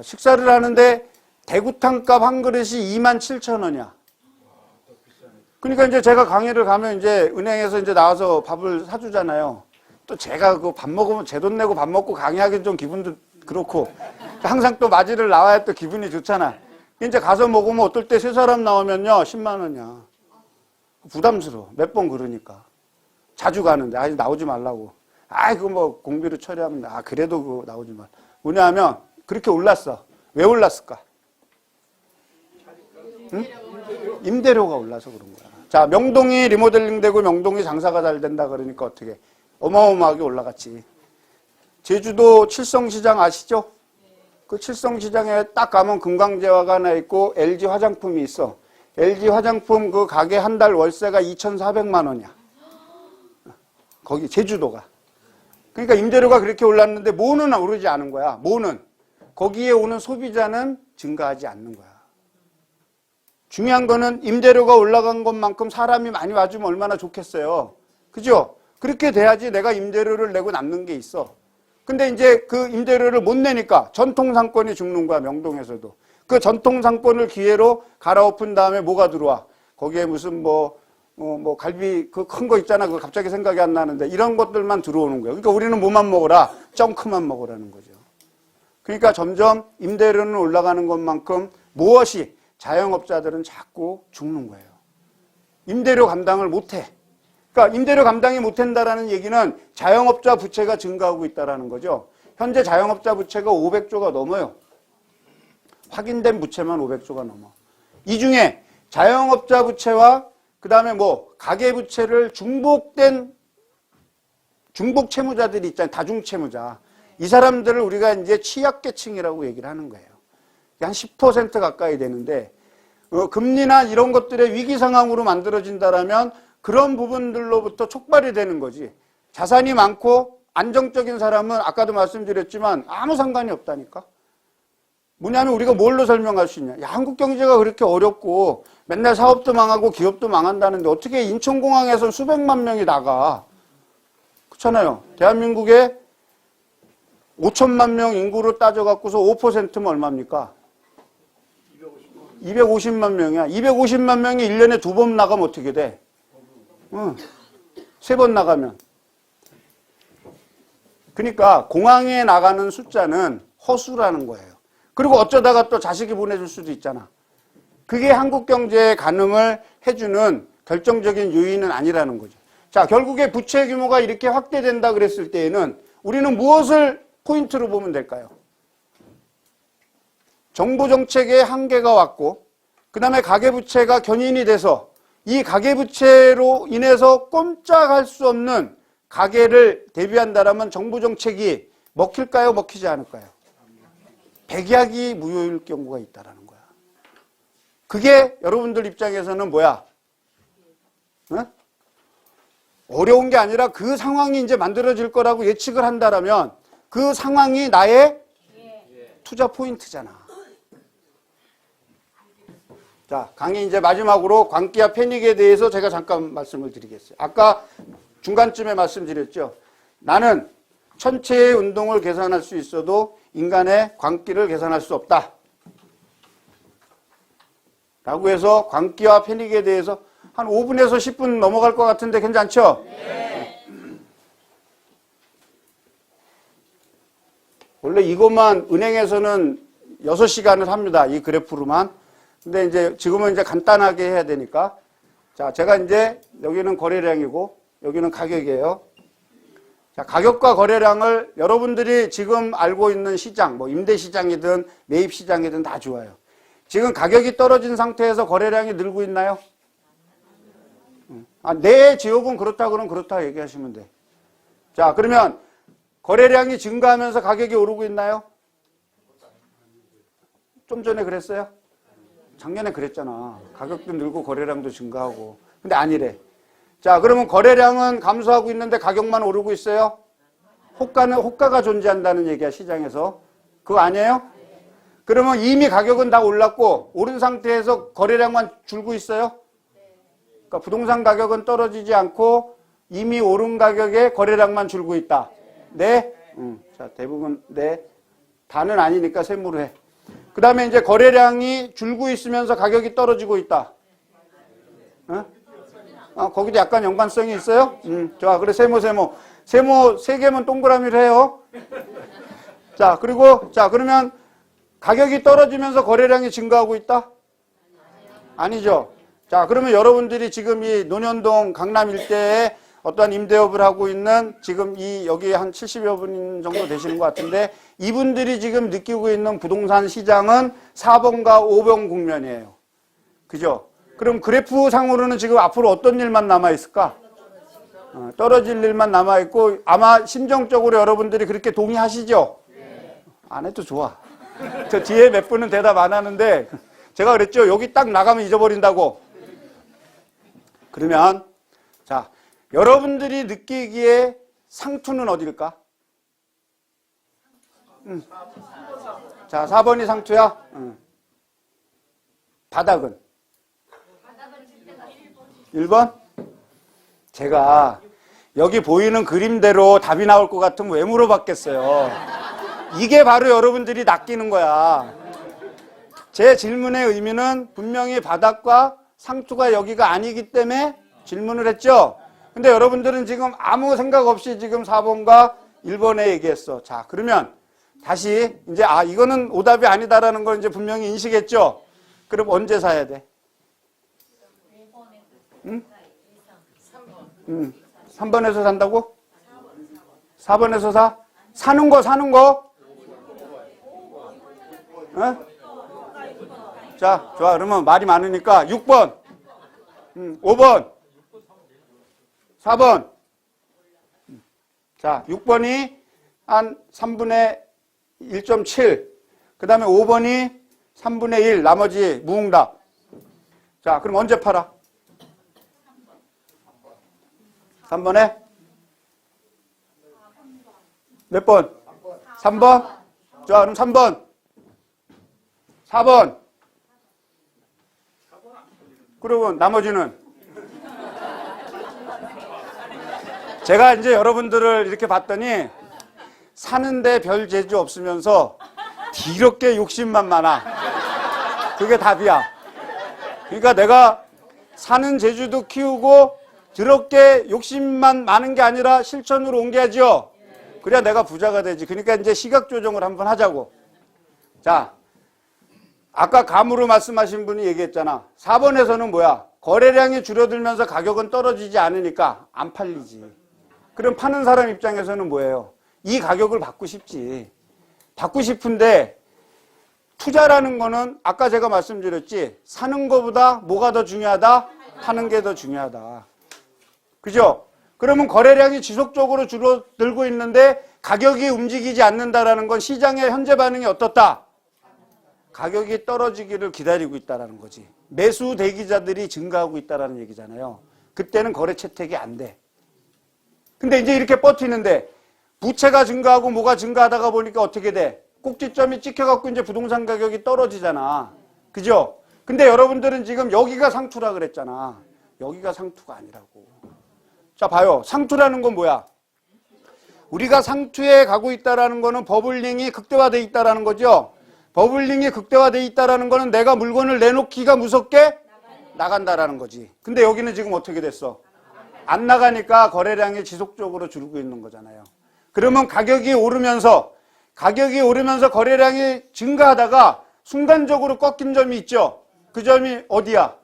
식사를 하는데 대구탕 값 한 그릇이 27,000원이야. 그러니까 이제 제가 강의를 가면 이제 은행에서 이제 나와서 밥을 사주잖아요. 또 제가 그 밥 먹으면 제 돈 내고 밥 먹고 강의하기는 좀 기분도 그렇고 항상 또 맞이를 나와야 또 기분이 좋잖아. 이제 가서 먹으면 어떨 때 세 사람 나오면요 10만 원이야. 부담스러워. 몇 번 그러니까. 자주 가는데 아직 나오지 말라고. 그거 뭐 공비로 처리하면 그래도 그거 나오지 말. 뭐냐 하면 그렇게 올랐어. 왜 올랐을까? 응? 임대료가 올라서 그런 거야. 자, 명동이 리모델링 되고 명동이 장사가 잘 된다 그러니까 어떻게 어마어마하게 올라갔지. 제주도 칠성시장 아시죠? 그 칠성시장에 딱 가면 금강제화가 하나 있고 LG 화장품이 있어. LG 화장품 그 가게 한 달 월세가 2,400만 원이야. 거기 제주도가. 그러니까 임대료가 그렇게 올랐는데 뭐는 오르지 않은 거야. 뭐는. 거기에 오는 소비자는 증가하지 않는 거야. 중요한 거는 임대료가 올라간 것만큼 사람이 많이 와주면 얼마나 좋겠어요. 그죠? 그렇게 돼야지 내가 임대료를 내고 남는 게 있어. 근데 이제 그 임대료를 못 내니까 전통상권이 죽는 거야, 명동에서도. 그 전통상권을 기회로 갈아엎은 다음에 뭐가 들어와? 거기에 무슨 갈비 그 큰 거 있잖아. 그거 갑자기 생각이 안 나는데 이런 것들만 들어오는 거예요. 그러니까 우리는 뭐만 먹어라? 쩡크만 먹으라는 거죠. 그러니까 점점 임대료는 올라가는 것만큼 무엇이 자영업자들은 자꾸 죽는 거예요. 임대료 감당을 못해. 그러니까 임대료 감당이 못한다라는 얘기는 자영업자 부채가 증가하고 있다는 거죠. 현재 자영업자 부채가 500조가 넘어요. 확인된 부채만 500조가 넘어. 이 중에 자영업자 부채와 그 다음에 가계 부채를 중복 채무자들이 있잖아요. 다중채무자. 이 사람들을 우리가 이제 취약계층이라고 얘기를 하는 거예요. 한 10% 가까이 되는데, 금리나 이런 것들의 위기 상황으로 만들어진다라면 그런 부분들로부터 촉발이 되는 거지. 자산이 많고 안정적인 사람은 아까도 말씀드렸지만 아무 상관이 없다니까. 뭐냐면 우리가 뭘로 설명할 수 있냐. 야, 한국 경제가 그렇게 어렵고 맨날 사업도 망하고 기업도 망한다는데 어떻게 인천공항에서 수백만 명이 나가. 그렇잖아요. 대한민국에 5천만 명 인구로 따져갖고서 5%면 얼마입니까? 250만 명이야. 250만 명이 1년에 2번 나가면 어떻게 돼? 3번 나가면. 그러니까 공항에 나가는 숫자는 허수라는 거예요. 그리고 어쩌다가 또 자식이 보내줄 수도 있잖아. 그게 한국 경제의 가능을 해주는 결정적인 요인은 아니라는 거죠. 자, 결국에 부채 규모가 이렇게 확대된다 그랬을 때에는 우리는 무엇을 포인트로 보면 될까요? 정부 정책의 한계가 왔고, 그 다음에 가계부채가 견인이 돼서 이 가계부채로 인해서 꼼짝할 수 없는 가계를 대비한다라면 정부 정책이 먹힐까요? 먹히지 않을까요? 백약이 무효일 경우가 있다라는 거야. 그게 여러분들 입장에서는 뭐야? 어려운 게 아니라 그 상황이 이제 만들어질 거라고 예측을 한다라면 그 상황이 나의 투자 포인트잖아. 자, 강의 이제 마지막으로 광기와 패닉에 대해서 제가 잠깐 말씀을 드리겠어요. 아까 중간쯤에 말씀드렸죠. 나는 천체의 운동을 계산할 수 있어도 인간의 광기를 계산할 수 없다. 라고 해서 광기와 패닉에 대해서 한 5분에서 10분 넘어갈 것 같은데 괜찮죠? 네. 원래 이것만 은행에서는 6시간을 합니다. 이 그래프로만. 근데 이제 지금은 이제 간단하게 해야 되니까. 자, 제가 이제 여기는 거래량이고 여기는 가격이에요. 자, 가격과 거래량을 여러분들이 지금 알고 있는 시장, 임대시장이든 매입시장이든 다 좋아요. 지금 가격이 떨어진 상태에서 거래량이 늘고 있나요? 내 지역은 그렇다 그러면 그렇다 얘기하시면 돼. 자, 그러면 거래량이 증가하면서 가격이 오르고 있나요? 좀 전에 그랬어요? 작년에 그랬잖아. 가격도 늘고 거래량도 증가하고. 근데 아니래. 자, 그러면 거래량은 감소하고 있는데 가격만 오르고 있어요? 호가가 존재한다는 얘기야, 시장에서. 그거 아니에요? 그러면 이미 가격은 다 올랐고 오른 상태에서 거래량만 줄고 있어요? 그러니까 부동산 가격은 떨어지지 않고 이미 오른 가격에 거래량만 줄고 있다. 네? 자, 대부분 네. 다는 아니니까 세모로 해. 그 다음에 이제 거래량이 줄고 있으면서 가격이 떨어지고 있다. 거기도 약간 연관성이 있어요? 좋아. 그래, 세모 3개면 동그라미를 해요. 자, 그리고, 자, 그러면 가격이 떨어지면서 거래량이 증가하고 있다? 아니죠. 자, 그러면 여러분들이 지금 이 논현동 강남 일대에 어떠한 임대업을 하고 있는 지금 여기 한 70여 분 정도 되시는 것 같은데 이분들이 지금 느끼고 있는 부동산 시장은 4번과 5번 국면이에요. 그죠? 그럼 그래프 상으로는 지금 앞으로 어떤 일만 남아있을까? 떨어질 일만 남아있고 아마 심정적으로 여러분들이 그렇게 동의하시죠? 안 해도 좋아. 저 뒤에 몇 분은 대답 안 하는데 제가 그랬죠. 여기 딱 나가면 잊어버린다고. 그러면 자, 여러분들이 느끼기에 상투는 어딜까? 자, 4번이 상투야. 바닥은? 1번? 제가 여기 보이는 그림대로 답이 나올 것 같으면 왜 물어봤겠어요. 이게 바로 여러분들이 낚이는 거야. 제 질문의 의미는 분명히 바닥과 상투가 여기가 아니기 때문에 질문을 했죠. 근데 여러분들은 지금 아무 생각 없이 지금 4번과 1번에 얘기했어. 자, 그러면 다시 이제 이거는 오답이 아니다라는 걸 이제 분명히 인식했죠. 그럼 언제 사야 돼? 응? 3번에서 산다고? 4번에서 사? 사는 거? 어? 자, 좋아. 그러면 말이 많으니까 6번, 5번, 4번. 자, 6번이 한 3분의 1.7. 그 다음에 5번이 3분의 1. 나머지 무응답. 자, 그럼 언제 팔아? 3번에? 몇 번? 3번? 자, 그럼 3번. 4번. 그러면 나머지는? 제가 이제 여러분들을 이렇게 봤더니 사는데 별 재주 없으면서 더럽게 욕심만 많아. 그게 답이야. 그러니까 내가 사는 재주도 키우고 더럽게 욕심만 많은 게 아니라 실천으로 옮겨야죠. 그래야 내가 부자가 되지. 그러니까 이제 시각 조정을 한번 하자고. 자, 아까 감으로 말씀하신 분이 얘기했잖아. 4번에서는 뭐야? 거래량이 줄어들면서 가격은 떨어지지 않으니까 안 팔리지. 그럼 파는 사람 입장에서는 뭐예요? 이 가격을 받고 싶지. 받고 싶은데 투자라는 거는 아까 제가 말씀드렸지. 사는 거보다 뭐가 더 중요하다? 파는 게 더 중요하다. 그죠? 그러면 거래량이 지속적으로 줄어들고 있는데 가격이 움직이지 않는다라는 건 시장의 현재 반응이 어떻다? 가격이 떨어지기를 기다리고 있다는 거지. 매수 대기자들이 증가하고 있다는 얘기잖아요. 그때는 거래 채택이 안 돼. 근데 이제 이렇게 버티는데 부채가 증가하고 뭐가 증가하다가 보니까 어떻게 돼? 꼭지점이 찍혀갖고 이제 부동산 가격이 떨어지잖아. 그죠? 근데 여러분들은 지금 여기가 상투라 그랬잖아. 여기가 상투가 아니라고. 자, 봐요. 상투라는 건 뭐야? 우리가 상투에 가고 있다라는 거는 버블링이 극대화되어 있다라는 거죠. 버블링이 극대화되어 있다라는 거는 내가 물건을 내놓기가 무섭게 나간다라는 거지. 근데 여기는 지금 어떻게 됐어? 안 나가니까 거래량이 지속적으로 줄고 있는 거잖아요. 그러면 가격이 오르면서 거래량이 증가하다가 순간적으로 꺾인 점이 있죠. 그 점이 어디야?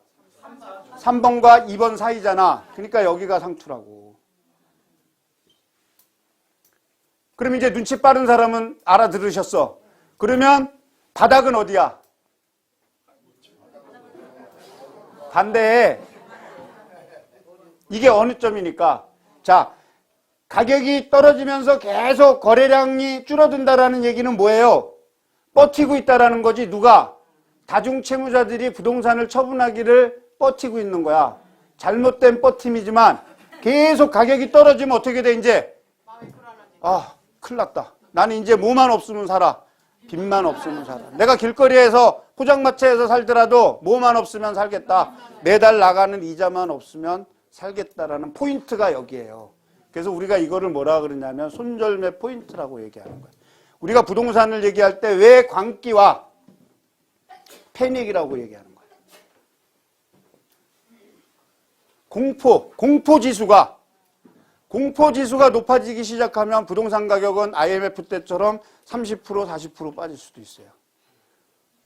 3번과 2번 사이잖아. 그러니까 여기가 상투라고. 그럼 이제 눈치 빠른 사람은 알아들으셨어. 그러면 바닥은 어디야? 반대에 이게 어느 점이니까? 자, 가격이 떨어지면서 계속 거래량이 줄어든다라는 얘기는 뭐예요? 버티고 있다라는 거지. 누가? 다중채무자들이 부동산을 처분하기를 버티고 있는 거야. 잘못된 버팀이지만 계속 가격이 떨어지면 어떻게 돼 이제? 큰일 났다. 나는 이제 뭐만 없으면 살아. 빚만 없으면 살아. 내가 길거리에서 포장마차에서 살더라도 뭐만 없으면 살겠다. 매달 나가는 이자만 없으면 살겠다라는 포인트가 여기에요. 그래서 우리가 이거를 뭐라 그러냐면 손절매 포인트라고 얘기하는 거예요. 우리가 부동산을 얘기할 때 왜 광기와 패닉이라고 얘기하는 거예요. 공포지수가 높아지기 시작하면 부동산 가격은 IMF 때처럼 30%, 40% 빠질 수도 있어요.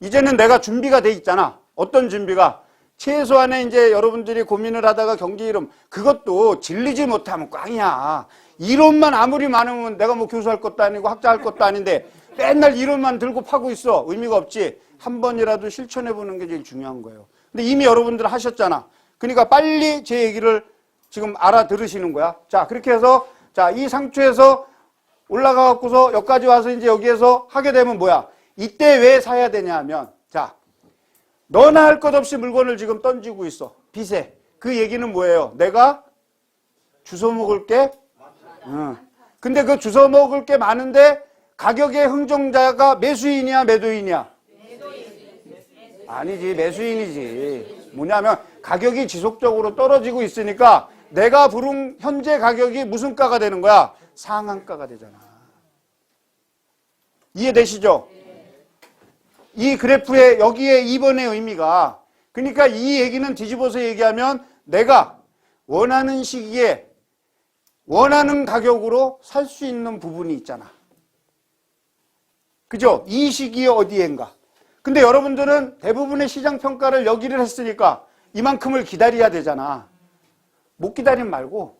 이제는 내가 준비가 돼 있잖아. 어떤 준비가? 최소한의 이제 여러분들이 고민을 하다가 경기 이름, 그것도 질리지 못하면 꽝이야. 이론만 아무리 많으면 내가 뭐 교수할 것도 아니고 학자할 것도 아닌데 맨날 이론만 들고 파고 있어. 의미가 없지. 한 번이라도 실천해보는 게 제일 중요한 거예요. 근데 이미 여러분들 하셨잖아. 그러니까 빨리 제 얘기를 지금 알아들으시는 거야. 자, 그렇게 해서, 자, 이 상추에서 올라가갖고서 여기까지 와서 이제 여기에서 하게 되면 뭐야? 이때 왜 사야 되냐 하면, 자, 너나 할 것 없이 물건을 지금 던지고 있어. 빚에. 그 얘기는 뭐예요? 내가 주워 먹을 게? 근데 그 주워 먹을 게 많은데 가격의 흥정자가 매수인이야, 매도인이야? 아니지, 매수인이지. 뭐냐면 가격이 지속적으로 떨어지고 있으니까 내가 부른 현재 가격이 무슨 가가 되는 거야? 상한가가 되잖아. 이해되시죠? 이 그래프에 여기에 2번의 의미가, 그러니까 이 얘기는 뒤집어서 얘기하면 내가 원하는 시기에 원하는 가격으로 살 수 있는 부분이 있잖아. 그죠? 이 시기에 어디엔가. 근데 여러분들은 대부분의 시장 평가를 여기를 했으니까 이만큼을 기다려야 되잖아. 못 기다리면 말고.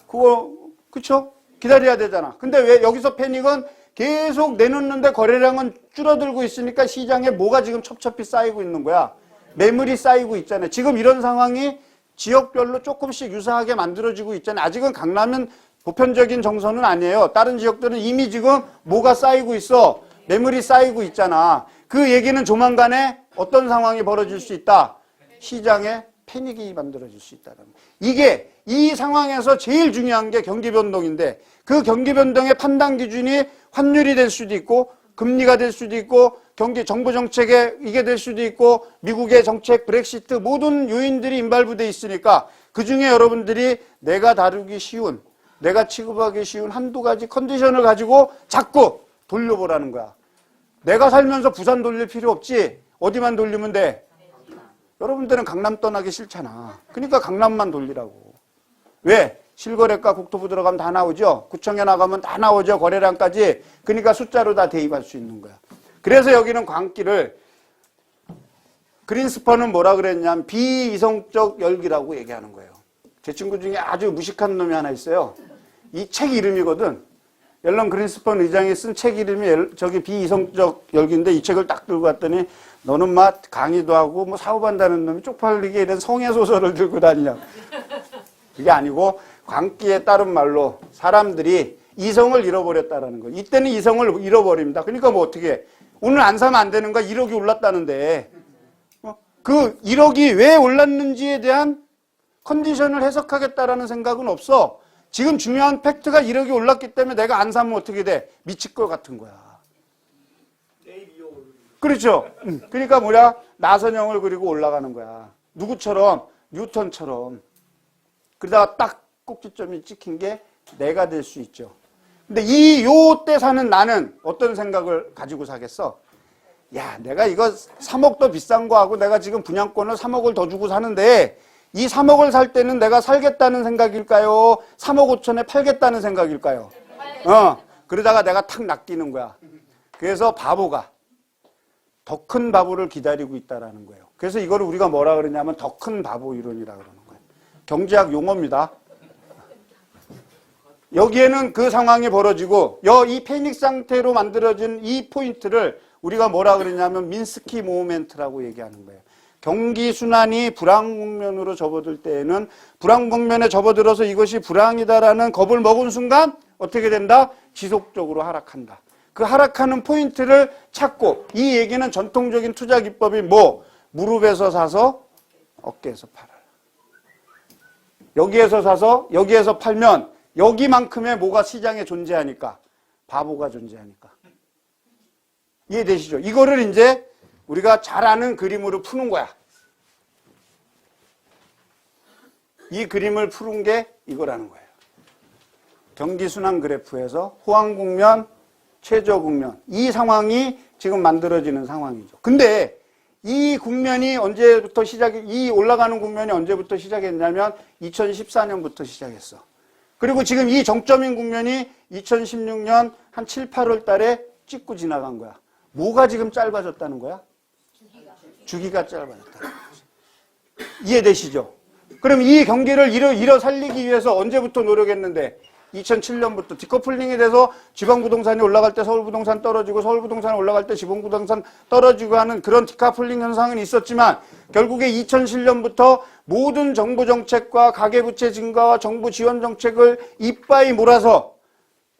그거, 그쵸? 기다려야 되잖아. 근데 왜 여기서 패닉은 계속 내놓는데 거래량은 줄어들고 있으니까 시장에 뭐가 지금 첩첩이 쌓이고 있는 거야? 매물이 쌓이고 있잖아요. 지금 이런 상황이 지역별로 조금씩 유사하게 만들어지고 있잖아요. 아직은 강남은 보편적인 정서는 아니에요. 다른 지역들은 이미 지금 뭐가 쌓이고 있어? 매물이 쌓이고 있잖아. 그 얘기는 조만간에 어떤 상황이 벌어질 수 있다? 시장에 패닉이 만들어질 수 있다는 거예요. 이게 이 상황에서 제일 중요한 게 경기 변동인데, 그 경기 변동의 판단 기준이 환율이 될 수도 있고 금리가 될 수도 있고 정부 정책에 이게 될 수도 있고 미국의 정책, 브렉시트 모든 요인들이 임발부돼 있으니까 그중에 여러분들이 내가 다루기 쉬운, 내가 취급하기 쉬운 한두 가지 컨디션을 가지고 자꾸 돌려보라는 거야. 내가 살면서 부산 돌릴 필요 없지. 어디만 돌리면 돼? 여러분들은 강남 떠나기 싫잖아. 그러니까 강남만 돌리라고. 왜? 실거래가 국토부 들어가면 다 나오죠. 구청에 나가면 다 나오죠. 거래량까지. 그러니까 숫자로 다 대입할 수 있는 거야. 그래서 여기는 광기를, 그린스펀은 뭐라 그랬냐면 비이성적 열기라고 얘기하는 거예요. 제 친구 중에 아주 무식한 놈이 하나 있어요. 이 책 이름이거든. 앨런 그린스펀 의장이 쓴 책 이름이 저기 비이성적 열기인데, 이 책을 딱 들고 왔더니 너는 막 강의도 하고 뭐 사업한다는 놈이 쪽팔리게 이런 성의 소설을 들고 다니냐. 그게 아니고 광기에 따른 말로 사람들이 이성을 잃어버렸다라는 거예요. 이때는 이성을 잃어버립니다. 그러니까 뭐 어떻게 해? 오늘 안 사면 안 되는 거야. 1억이 올랐다는데 그 1억이 왜 올랐는지에 대한 컨디션을 해석하겠다라는 생각은 없어. 지금 중요한 팩트가 1억이 올랐기 때문에 내가 안 사면 어떻게 돼? 미칠 것 같은 거야. 그렇죠. 그러니까 뭐야? 나선형을 그리고 올라가는 거야. 누구처럼? 뉴턴처럼. 그러다가 딱 꼭지점이 찍힌 게 내가 될 수 있죠. 근데 요때 사는 나는 어떤 생각을 가지고 사겠어? 야, 내가 이거 3억 더 비싼 거 하고 내가 지금 분양권을 3억을 더 주고 사는데 이 3억을 살 때는 내가 살겠다는 생각일까요? 3억 5천에 팔겠다는 생각일까요? 그러다가 내가 탁 낚이는 거야. 그래서 바보가 더 큰 바보를 기다리고 있다라는 거예요. 그래서 이거를 우리가 뭐라 그러냐면 더 큰 바보 이론이라고 그러는 거예요. 경제학 용어입니다. 여기에는 그 상황이 벌어지고 이 패닉 상태로 만들어진 이 포인트를 우리가 뭐라 그러냐면 민스키 모멘트라고 얘기하는 거예요. 경기 순환이 불황 국면으로 접어들 때에는 불황 국면에 접어들어서 이것이 불황이다라는 겁을 먹은 순간 어떻게 된다? 지속적으로 하락한다. 그 하락하는 포인트를 찾고, 이 얘기는 전통적인 투자 기법이 뭐? 무릎에서 사서 어깨에서 팔아라. 여기에서 사서 여기에서 팔면 여기만큼의 뭐가 시장에 존재하니까? 바보가 존재하니까. 이해되시죠? 이거를 이제 우리가 잘 아는 그림으로 푸는 거야. 이 그림을 푸는 게 이거라는 거예요. 경기순환 그래프에서 호황국면, 최저국면, 이 상황이 지금 만들어지는 상황이죠. 근데 이 국면이 언제부터 이 올라가는 국면이 언제부터 시작했냐면 2014년부터 시작했어. 그리고 지금 이 정점인 국면이 2016년 한 7, 8월 달에 찍고 지나간 거야. 뭐가 지금 짧아졌다는 거야? 주기가 짧아졌다는 거지. 이해되시죠? 그럼 이 경기를 일어 살리기 위해서 언제부터 노력했는데? 2007년부터 디커플링이 돼서 지방부동산이 올라갈 때 서울부동산 떨어지고 서울부동산이 올라갈 때 지방부동산 떨어지고 하는 그런 디커플링 현상은 있었지만, 결국에 2007년부터 모든 정부 정책과 가계부채 증가와 정부 지원 정책을 이빠이 몰아서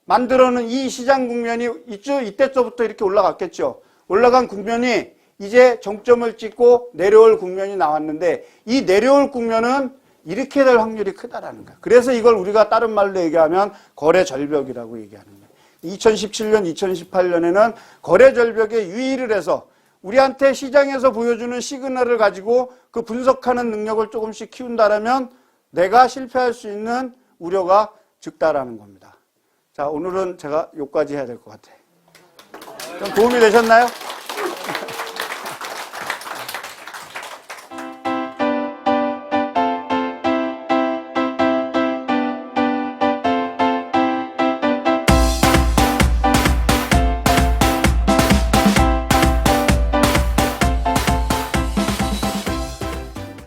만들어놓은 이 시장 국면이 있죠. 이때부터 이렇게 올라갔겠죠. 올라간 국면이 이제 정점을 찍고 내려올 국면이 나왔는데, 이 내려올 국면은 이렇게 될 확률이 크다라는 거야. 그래서 이걸 우리가 다른 말로 얘기하면 거래 절벽이라고 얘기하는 거야. 2017년, 2018년에는 거래 절벽에 유의를 해서 우리한테 시장에서 보여주는 시그널을 가지고 그 분석하는 능력을 조금씩 키운다라면 내가 실패할 수 있는 우려가 적다라는 겁니다. 자, 오늘은 제가 여기까지 해야 될 것 같아요. 좀 도움이 되셨나요?